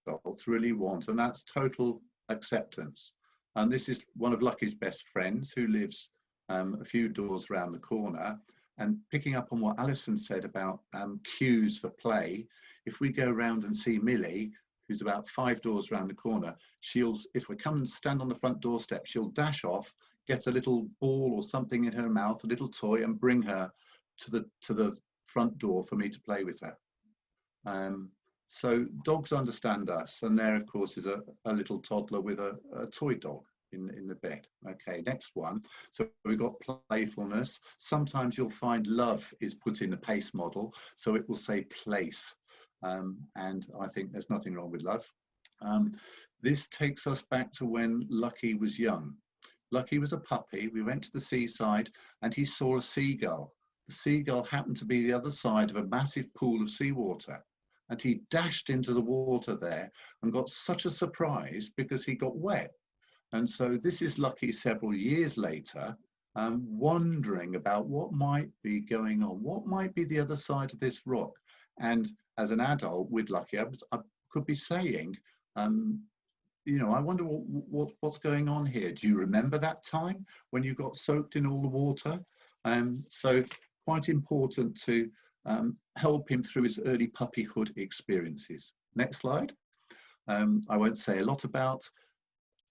adults really want, and that's total acceptance. And this is one of Lucky's best friends who lives a few doors around the corner. And picking up on what Alison said about cues for play, if we go around and see Millie, who's about 5 doors around the corner, if we come and stand on the front doorstep, she'll dash off, get a little ball or something in her mouth, a little toy, and bring her to the front door for me to play with her. So dogs understand us, and there, of course, is a little toddler with a toy dog in the bed. Okay, next one. So we've got playfulness. Sometimes you'll find love is put in the PACE model, so it will say place. And I think there's nothing wrong with love. This takes us back to when Lucky was young. Lucky was a puppy. We went to the seaside and he saw a seagull. The seagull happened to be the other side of a massive pool of seawater. And he dashed into the water there and got such a surprise because he got wet. And so this is Lucky several years later, wondering about what might be going on, what might be the other side of this rock. And as an adult with Lucky, I could be saying, you know, I wonder what's going on here. Do you remember that time when you got soaked in all the water? So quite important to help him through his early puppyhood experiences. Next slide. I won't say a lot about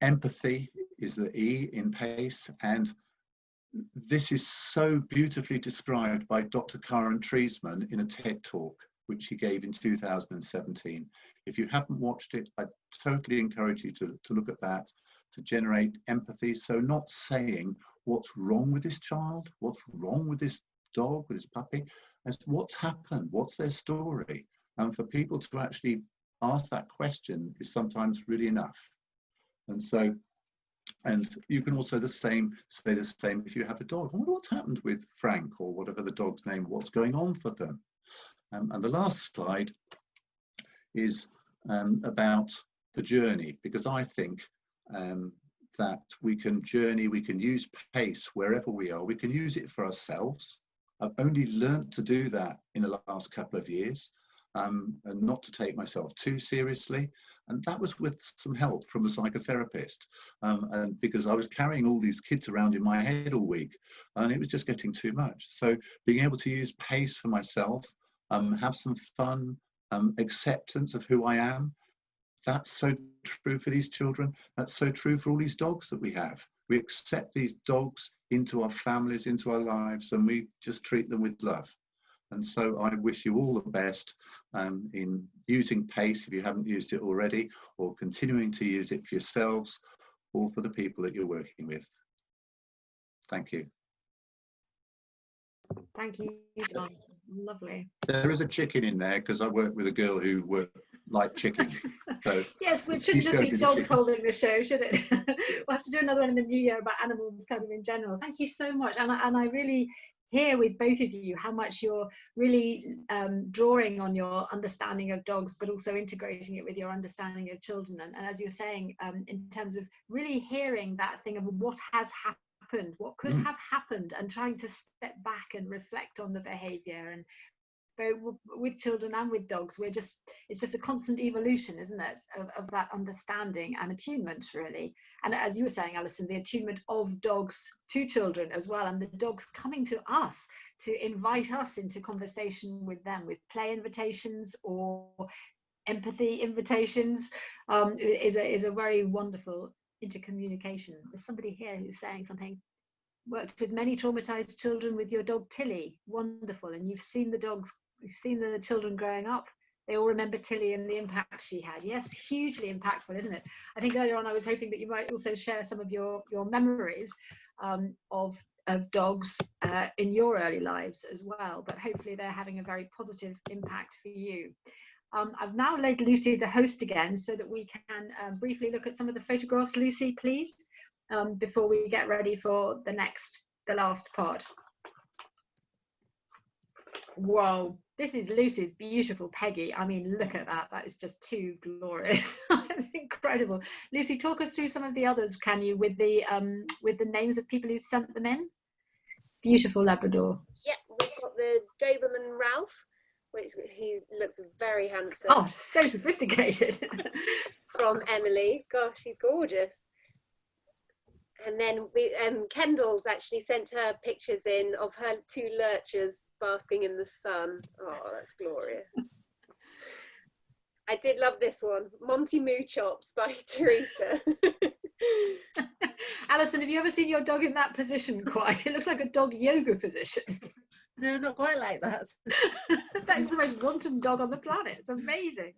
empathy is the E in PACE, and this is so beautifully described by Dr. Karen Treisman in a TED talk which she gave in 2017. If you haven't watched it, I totally encourage you to look at that, to generate empathy. So not saying what's wrong with this child, what's wrong with this dog, with this puppy, as what's happened, what's their story. And for people to actually ask that question is sometimes really enough. And so, and you can also say the same if you have a dog. I wonder what's happened with Frank or whatever the dog's name, what's going on for them. And the last slide is about the journey, because I think that we can journey, we can use PACE wherever we are, we can use it for ourselves. I've only learnt to do that in the last couple of years, and not to take myself too seriously. And that was with some help from a psychotherapist, and because I was carrying all these kids around in my head all week, and it was just getting too much. So being able to use PACE for myself, have some fun, acceptance of who I am, That's so true for these children. That's so true for all these dogs that we have. We accept these dogs into our families, into our lives, and we just treat them with love. And so I wish you all the best in using PACE if you haven't used it already, or continuing to use it for yourselves or for the people that you're working with. Thank you. Thank you, John. Lovely. There is a chicken in there because I work with a girl who liked chicken. So yes, it shouldn't just be dogs holding the show, should it? We'll have to do another one in the new year about animals kind of in general. Thank you so much. And I really hear with both of you how much you're really drawing on your understanding of dogs, but also integrating it with your understanding of children. And as you're saying, in terms of really hearing that thing of what has happened, what could have happened, and trying to step back and reflect on the behavior. And both with children and with dogs, it's just a constant evolution, isn't it, of that understanding and attunement, really. And as you were saying, Alison, the attunement of dogs to children as well, and the dogs coming to us to invite us into conversation with them, with play invitations or empathy invitations, is a very wonderful intercommunication. There's somebody here who's saying something. Worked with many traumatized children with your dog Tilly. Wonderful. And you've seen the dogs, you've seen the children growing up. They all remember Tilly and the impact she had. Yes, hugely impactful, isn't it? I think earlier on I was hoping that you might also share some of your memories of dogs in your early lives as well, but hopefully they're having a very positive impact for you. I've now laid Lucy the host again so that we can briefly look at some of the photographs. Lucy, please, before we get ready for the last part. Whoa, this is Lucy's beautiful Peggy. I mean, look at that. That is just too glorious. That's incredible. Lucy, talk us through some of the others, can you, with the names of people who've sent them in? Beautiful Labrador. Yeah, we've got the Doberman Ralph, which he looks very handsome. Oh, so sophisticated. From Emily. Gosh, she's gorgeous. And then Kendall's actually sent her pictures in of her two lurchers basking in the sun. Oh, that's glorious. I did love this one, Monty Moo Chops by Teresa. Alison, have you ever seen your dog in that position quite? It looks like a dog yoga position. No, not quite like that. That is the most wanton dog on the planet. It's amazing.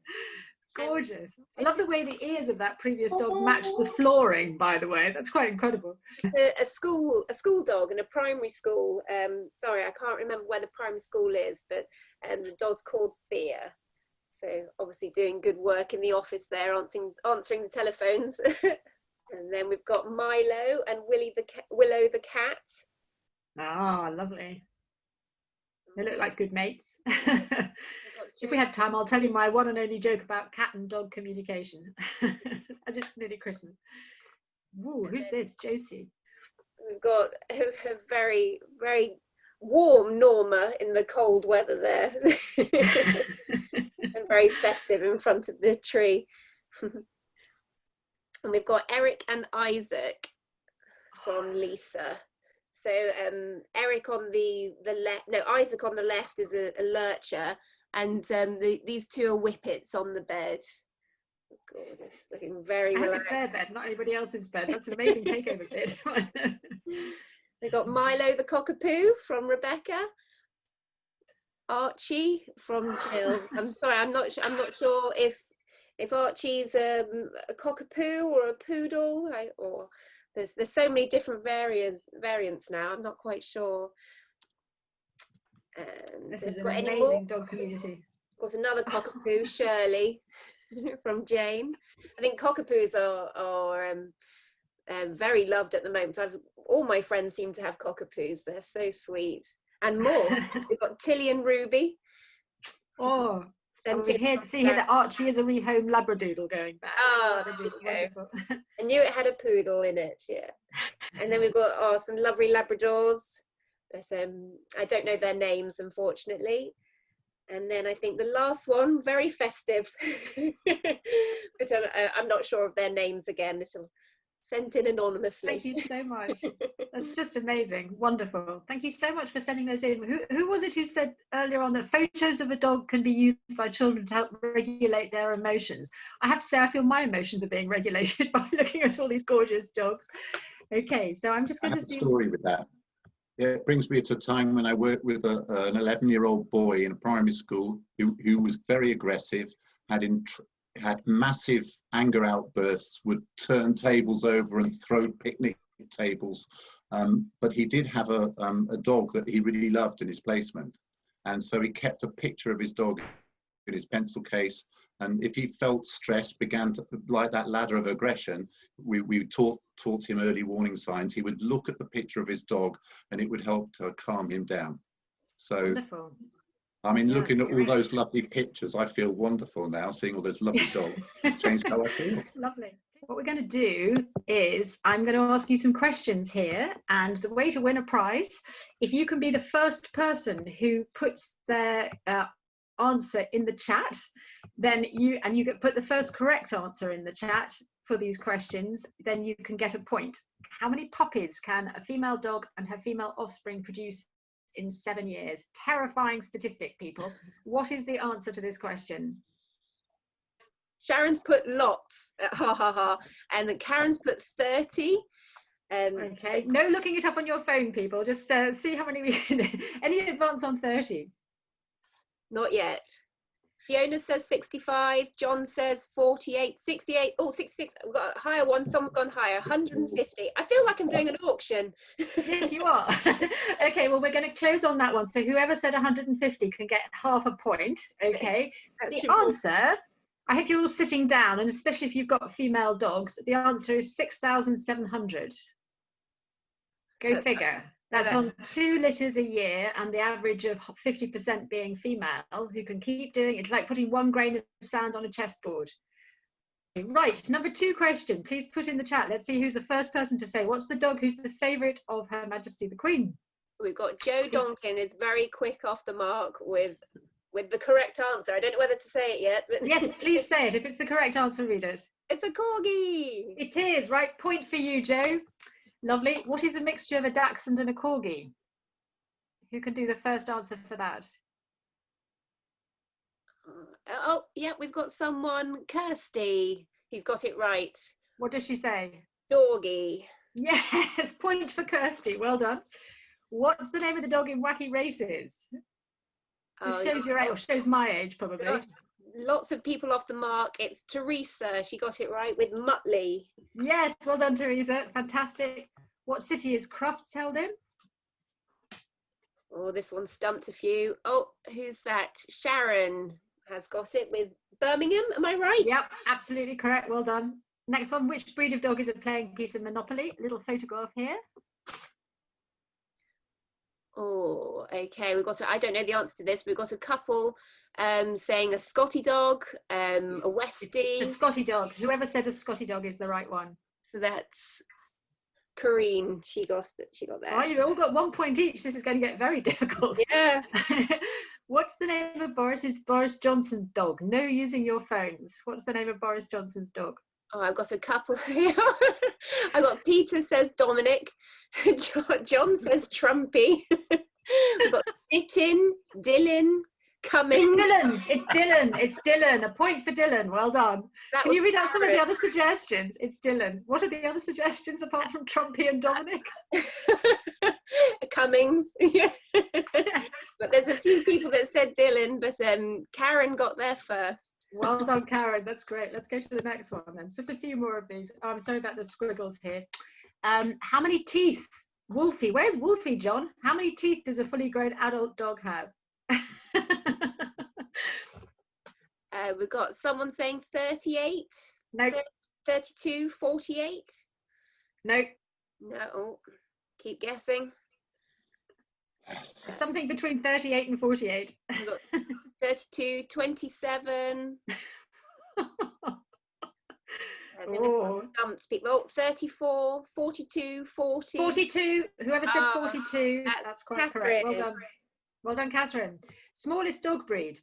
Gorgeous. I love the way the ears of that previous dog matched the flooring, by the way. That's quite incredible. A school dog in a primary school. Sorry, I can't remember where the primary school is, but the dog's called Thea. So obviously doing good work in the office there, answering the telephones. And then we've got Milo and Willow the cat. Ah, lovely. They look like good mates. If we have time, I'll tell you my one and only joke about cat and dog communication, as it's nearly Christmas. Ooh, who's this? Josie. We've got a very, very warm Norma in the cold weather there. And very festive in front of the tree. And we've got Eric and Isaac from Lisa. So Eric on the left, no, Isaac on the left is a lurcher, and these two are whippets on the bed. Gorgeous, looking very relaxed. It's their bed, not anybody else's bed. That's an amazing takeover bed. We've got Milo the cockapoo from Rebecca. Archie from Jill. I'm sorry, I'm not sure if Archie's a cockapoo or a poodle, or there's so many different variants now. I'm not quite sure. And this is an amazing dog community. Of course, another cockapoo, Shirley, from Jane. I think cockapoos are very loved at the moment. All my friends seem to have cockapoos. They're so sweet. And more. We've got Tilly and Ruby. Oh, we see here that Archie is a rehomed Labradoodle going back. Oh, wonderful. I knew it had a poodle in it, yeah. And then we've got some lovely Labradors, but I don't know their names, unfortunately. And then I think the last one, very festive, but I'm not sure of their names again. This will Sent in anonymously. Thank you so much. That's just amazing. Wonderful. Thank you so much for sending those in. Who was it who said earlier on that photos of a dog can be used by children to help regulate their emotions? I have to say, I feel my emotions are being regulated by looking at all these gorgeous dogs. Okay, so I'm just going to see. I have a story with that. Yeah, it brings me to a time when I worked with an 11-year-old boy in a primary school who was very aggressive, had massive anger outbursts, would turn tables over and throw picnic tables. But he did have a dog that he really loved in his placement. And so he kept a picture of his dog in his pencil case. And if he felt stressed, began to, like that ladder of aggression, we taught him early warning signs. He would look at the picture of his dog and it would help to calm him down. So, wonderful. I mean, looking at all those lovely pictures, I feel wonderful now, seeing all those lovely dogs. It's changed how I feel. Lovely. What we're going to do is I'm going to ask you some questions here, and the way to win a prize, if you can be the first person who puts their answer in the chat, then you can put the first correct answer in the chat for these questions, then you can get a point. How many puppies can a female dog and her female offspring produce in 7 years? Terrifying statistic, people. What is the answer to this question? Sharon's put lots, ha ha ha, and Karen's put 30. Okay, no looking it up on your phone, people. Just see how many we can. Any advance on 30? Not yet. Fiona says 65. John says 48. 68. Oh, 66. We've got a higher one. Someone's gone higher. 150. I feel like I'm doing an auction. Yes, you are. Okay, well, we're going to close on that one. So whoever said 150 can get half a point. Okay. The answer, I hope you're all sitting down, and especially if you've got female dogs, the answer is 6,700. Go figure. That's on 2 litters a year, and the average of 50% being female, who can keep doing it. It's like putting 1 grain of sand on a chessboard. Right, number 2 question. Please put in the chat. Let's see who's the first person to say, what's the dog who's the favourite of Her Majesty the Queen? We've got Joe Donkin is very quick off the mark with the correct answer. I don't know whether to say it yet. But Yes, please say it. If it's the correct answer, read it. It's a corgi. It is. Right, point for you, Joe. Lovely. What is a mixture of a dachshund and a corgi? Who can do the first answer for that? Oh, yeah, we've got someone. Kirsty. He's got it right. What does she say? Doggy. Yes, point for Kirsty. Well done. What's the name of the dog in Wacky Races? This shows your age, or shows my age, probably. Lots of people off the mark. It's Teresa. She got it right with Muttley. Yes, well done, Teresa. Fantastic. What city is Crufts held in? Oh, this one stumped a few. Oh, who's that? Sharon has got it with Birmingham. Am I right? Yep, absolutely correct. Well done. Next one, which breed of dog is a playing piece of Monopoly? A little photograph here. Oh, okay. We've got I don't know the answer to this. We've got a couple saying a Scotty dog, a Westie. A Scotty dog. Whoever said a Scotty dog is the right one. So that's Corrine. She got there. Oh, you've all got 1 point each. This is going to get very difficult. Yeah. What's the name of Boris Johnson's dog? No using your phones. What's the name of Boris Johnson's dog? Oh, I've got a couple here. I got Peter says Dominic. John says Trumpy. We've got Bitin, Dylan, Cummings. It's Dylan. A point for Dylan. Well done. Can you read out some of the other suggestions? It's Dylan. What are the other suggestions apart from Trumpy and Dominic? Cummings. Yeah. But there's a few people that said Dylan, but Karen got there first. Well done, Karen. That's great. Let's go to the next one then. Just a few more of these. Oh, I'm sorry about the squiggles here. How many teeth? Wolfie. Where's Wolfie, John? How many teeth does a fully grown adult dog have? We've got someone saying 38. No. 32, 48. No. No. Keep guessing. Something between 38 and 48. We've got 32, 27. Oh. People. 34, 42, 40. 42. Whoever said 42, that's quite correct. Well done. Well done, Catherine. Smallest dog breed?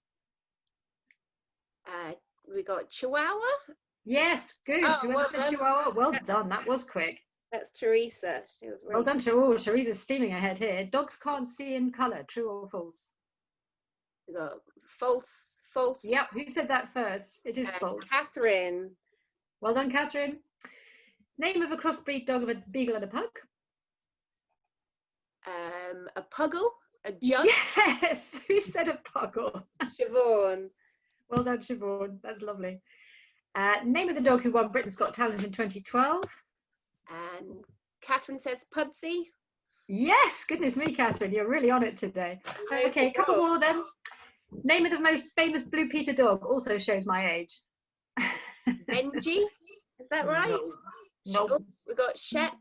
We got Chihuahua. Yes, good. Oh, Whoever well said done. Chihuahua, well done. That was quick. That's Teresa. She was Well done, Teresa's steaming ahead here. Dogs can't see in colour. True or false? We got false. Yep. Who said that first? It is false. Catherine. Well done, Catherine. Name of a crossbreed dog of a beagle and a pug. A puggle. A jug. Yes. Who said a puggle? Siobhan. Well done, Siobhan. That's lovely. Name of the dog who won Britain's Got Talent in 2012. And Catherine says Pudsey. Yes, goodness me, Catherine, you're really on it today. Okay, a couple more then. Name of the most famous Blue Peter dog also shows my age. Benji, is that right? No. Oh, we got Shep.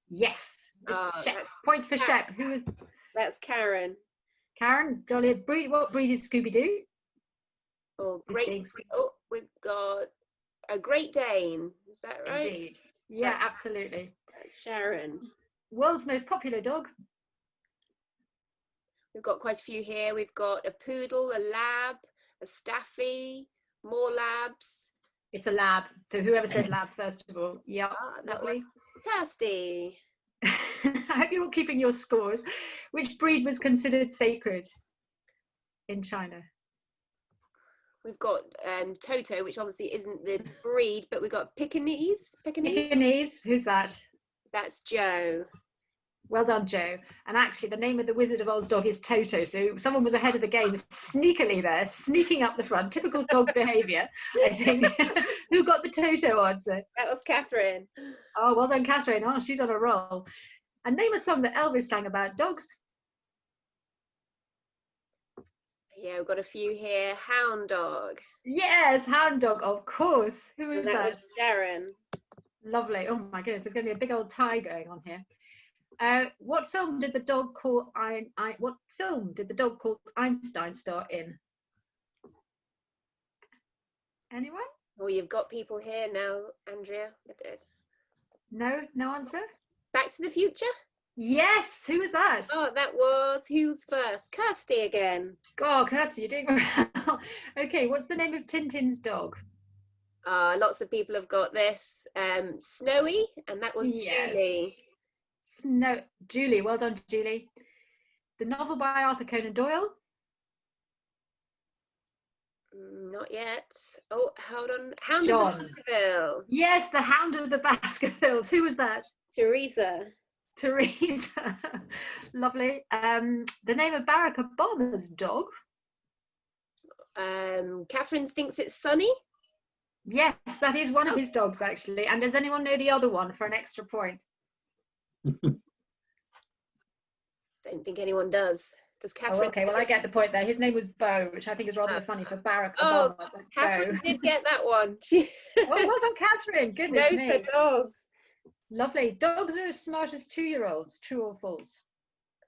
Yes. Oh, Shep. Point for Shep. Who is? That's Karen. Karen, jolly breed. What breed is Scooby-Doo? Oh, great. Oh, we've got a Great Dane. Is that right? Indeed. Yeah, absolutely. Sharon. World's most popular dog. We've got quite a few here. We've got a poodle, a lab, a staffy, more labs. It's a lab. So whoever said lab first of all. Yeah, lovely. Kirsty. I hope you're all keeping your scores. Which breed was considered sacred in China? We've got Toto, which obviously isn't the breed, but we've got Pekingese. Pekingese. Who's that? That's Joe. Well done, Joe. And actually, the name of the Wizard of Oz dog is Toto. So someone was ahead of the game, sneakily there, sneaking up the front. Typical dog behaviour, I think. Who got the Toto answer? That was Catherine. Oh, well done, Catherine. Oh, she's on a roll. And name a song that Elvis sang about dogs. Yeah, we've got a few here. Hound Dog. Yes, Hound Dog, of course. Who is that? That was Sharon. Lovely. Oh my goodness, there's going to be a big old tie going on here. What film did the dog called Einstein star in? Anyone? Oh, you've got people here now, Andrea. No answer. Back to the Future. Yes. Who was that? Oh, that was who's first? Kirsty again. Oh, Kirsty, you're doing well. Okay, what's the name of Tintin's dog? Lots of people have got this. Snowy, and that was Julie. Julie, well done, Julie. The novel by Arthur Conan Doyle? Not yet. Oh, hold on. Hound John. of the Baskervilles. Yes, the Hound of the Baskervilles. Who was that? Teresa. Lovely. The name of Barack Obama's dog? Catherine thinks it's Sunny. Yes, that is one of his dogs, actually. And does anyone know the other one for an extra point? Don't think anyone does. Does Catherine? Oh, okay, well, I get the point there. His name was Bo, which I think is rather funny for Barack Obama. Oh, Catherine Bo. did get that one. Oh, well done, Catherine. Goodness me. For dogs. Lovely. Dogs are as smart as 2-year-olds. True or false?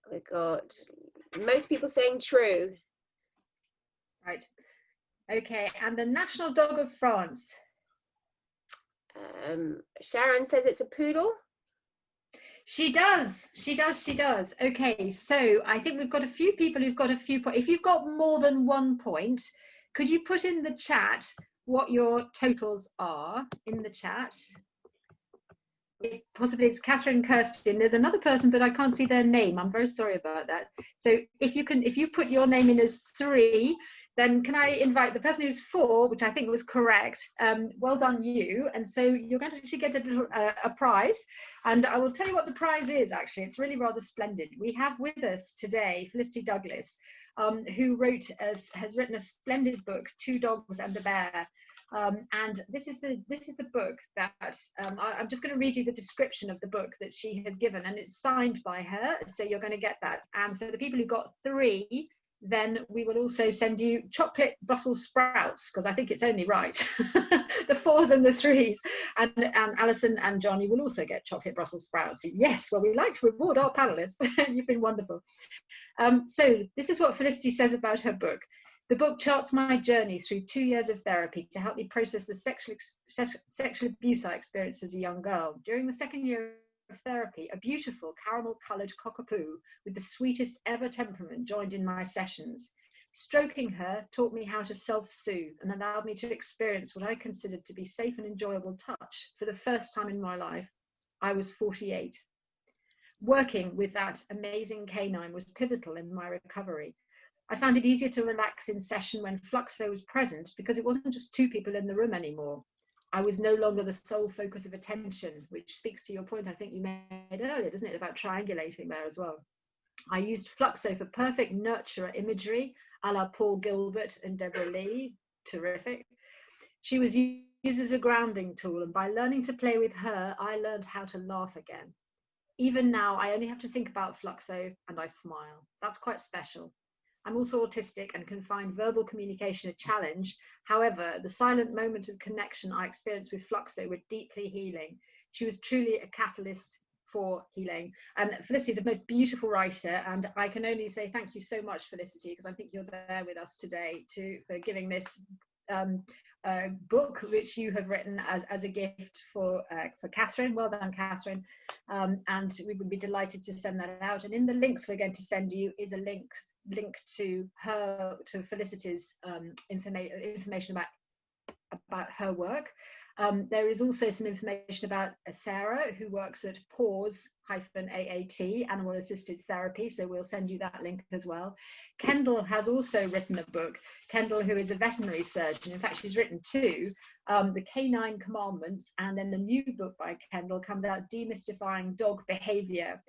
Oh my God. Most people saying true. Right. Okay, and the national dog of France? Sharon says it's a poodle. She does. Okay, so I think we've got a few people who've got a few points. If you've got more than 1 point, could you put in the chat what your totals are in the chat? Possibly it's Catherine, Kirsten. There's another person, but I can't see their name. I'm very sorry about that. So if you put your name in as 3, then can I invite the person who's 4, which I think was correct. Well done, you. And so you're going to actually get a prize. And I will tell you what the prize is, actually. It's really rather splendid. We have with us today Felicity Douglas, who has written a splendid book, 2 Dogs and a Bear. And this is the book that I'm just going to read you the description of the book that she has given, and it's signed by her, so you're going to get that. And for the people who got 3, then we will also send you chocolate Brussels sprouts, because I think it's only right. The 4s and the 3s, and Alison and Johnny will also get chocolate Brussels sprouts. Yes, well, we like to reward our panelists. You've been wonderful. So this is what Felicity says about her book. The book charts my journey through 2 years of therapy to help me process the sexual abuse I experienced as a young girl. During the 2nd year of therapy, a beautiful caramel-coloured cockapoo with the sweetest ever temperament joined in my sessions. Stroking her taught me how to self-soothe and allowed me to experience what I considered to be safe and enjoyable touch for the first time in my life. I was 48. Working with that amazing canine was pivotal in my recovery. I found it easier to relax in session when Fluxo was present because it wasn't just two people in the room anymore. I was no longer the sole focus of attention, which speaks to your point I think you made earlier, doesn't it, about triangulating there as well. I used Fluxo for perfect nurturer imagery, a la Paul Gilbert and Deborah Lee. Terrific. She was used as a grounding tool, and by learning to play with her, I learned how to laugh again. Even now, I only have to think about Fluxo and I smile. That's quite special. I'm also autistic and can find verbal communication a challenge. However, the silent moment of connection I experienced with Fluxo were deeply healing. She was truly a catalyst for healing. And Felicity is the most beautiful writer, and I can only say thank you so much, Felicity, because I think you're there with us today for giving this book which you have written as a gift for Catherine. Well done, Catherine. And we would be delighted to send that out. And in the links we're going to send you is a link to Felicity's information about her work. There is also some information about Sarah, who works at PAWS-AAT, Animal Assisted Therapy, so we'll send you that link as well. Kendall has also written a book. Kendall, who is a veterinary surgeon, in fact she's written two, The Canine Commandments, and then the new book by Kendall comes out, Demystifying Dog Behavior,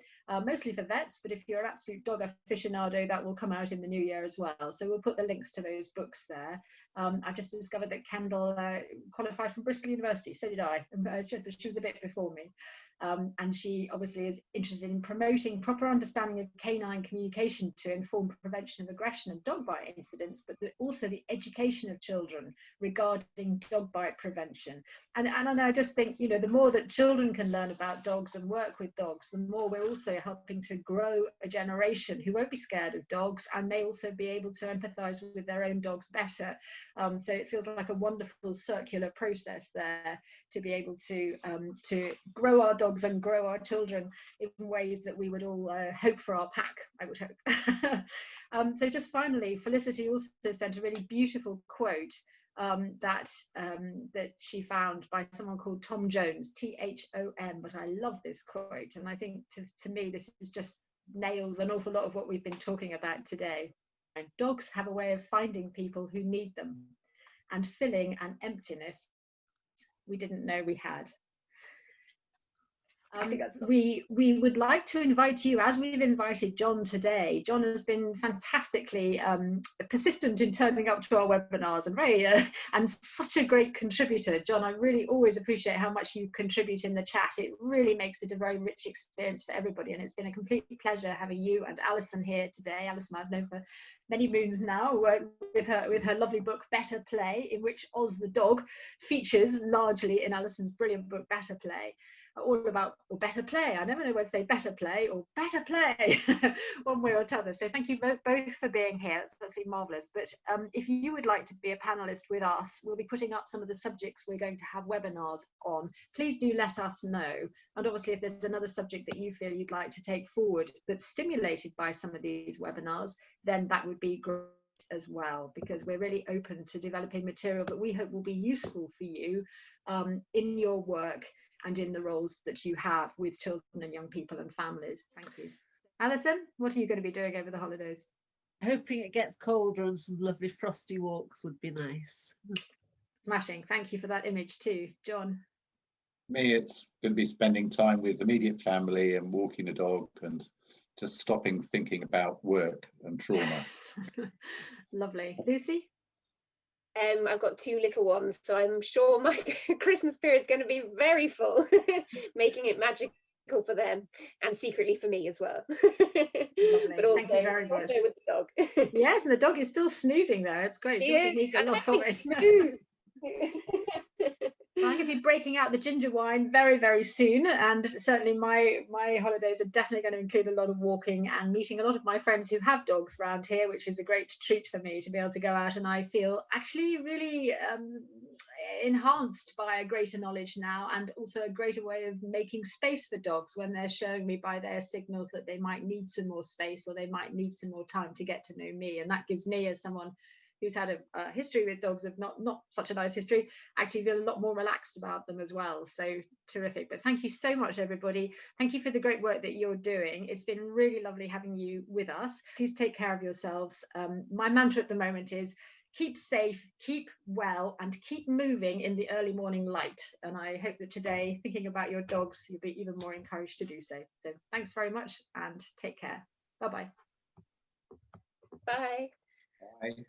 mostly for vets, but if you're an absolute dog aficionado, that will come out in the new year as well. So we'll put the links to those books there. I've just discovered that Kendall qualified from Bristol University, so did I, but she was a bit before me. And she obviously is interested in promoting proper understanding of canine communication to inform prevention of aggression and dog bite incidents, but also the education of children regarding dog bite prevention. And I just think, you know, the more that children can learn about dogs and work with dogs, the more we're also helping to grow a generation who won't be scared of dogs and may also be able to empathise with their own dogs better. So it feels like a wonderful circular process there to be able to grow our dogs and grow our children in ways that we would all hope for our pack, I would hope. So just finally, Felicity also sent a really beautiful quote that she found by someone called Tom Jones, T-H-O-M, but I love this quote, and I think to me this is just nails an awful lot of what we've been talking about today. And dogs have a way of finding people who need them and filling an emptiness we didn't know we had. We would like to invite you, as we've invited John today. John has been fantastically persistent in turning up to our webinars and and such a great contributor. John, I really always appreciate how much you contribute in the chat. It really makes it a very rich experience for everybody, and it's been a complete pleasure having you and Alison here today. Alison I've known for many moons now, with her lovely book Better Play, in which Oz the dog features largely in Alison's brilliant book Better Play. All about, or better play. I never know whether to say better play or better play, one way or t'other. So thank you both for being here. It's absolutely marvellous. But if you would like to be a panellist with us, we'll be putting up some of the subjects we're going to have webinars on. Please do let us know. And obviously, if there's another subject that you feel you'd like to take forward that's stimulated by some of these webinars, then that would be great as well, because we're really open to developing material that we hope will be useful for you in your work and in the roles that you have with children and young people and families. Thank you. Alison, what are you going to be doing over the holidays? Hoping it gets colder and some lovely frosty walks would be nice. Smashing. Thank you for that image too. John? Me, it's going to be spending time with immediate family and walking a dog and just stopping thinking about work and trauma. Lovely. Lucy? I've got two little ones, so I'm sure my Christmas period is going to be very full, making it magical for them and secretly for me as well. But also, thank you very much. Also with the dog. Yes, and the dog is still snoozing there. It's great. She needs a lot of it. I'm going to be breaking out the ginger wine very, very soon, and certainly my holidays are definitely going to include a lot of walking and meeting a lot of my friends who have dogs around here, which is a great treat for me to be able to go out. And I feel actually really enhanced by a greater knowledge now, and also a greater way of making space for dogs when they're showing me by their signals that they might need some more space or they might need some more time to get to know me. And that gives me, as someone who's had a history with dogs of not such a nice history, actually feel a lot more relaxed about them as well. So terrific. But thank you so much, everybody. Thank you for the great work that you're doing. It's been really lovely having you with us. Please take care of yourselves. My mantra at the moment is keep safe, keep well, and keep moving in the early morning light. And I hope that today, thinking about your dogs, you'll be even more encouraged to do so. So thanks very much and take care. Bye-bye. Bye. Bye.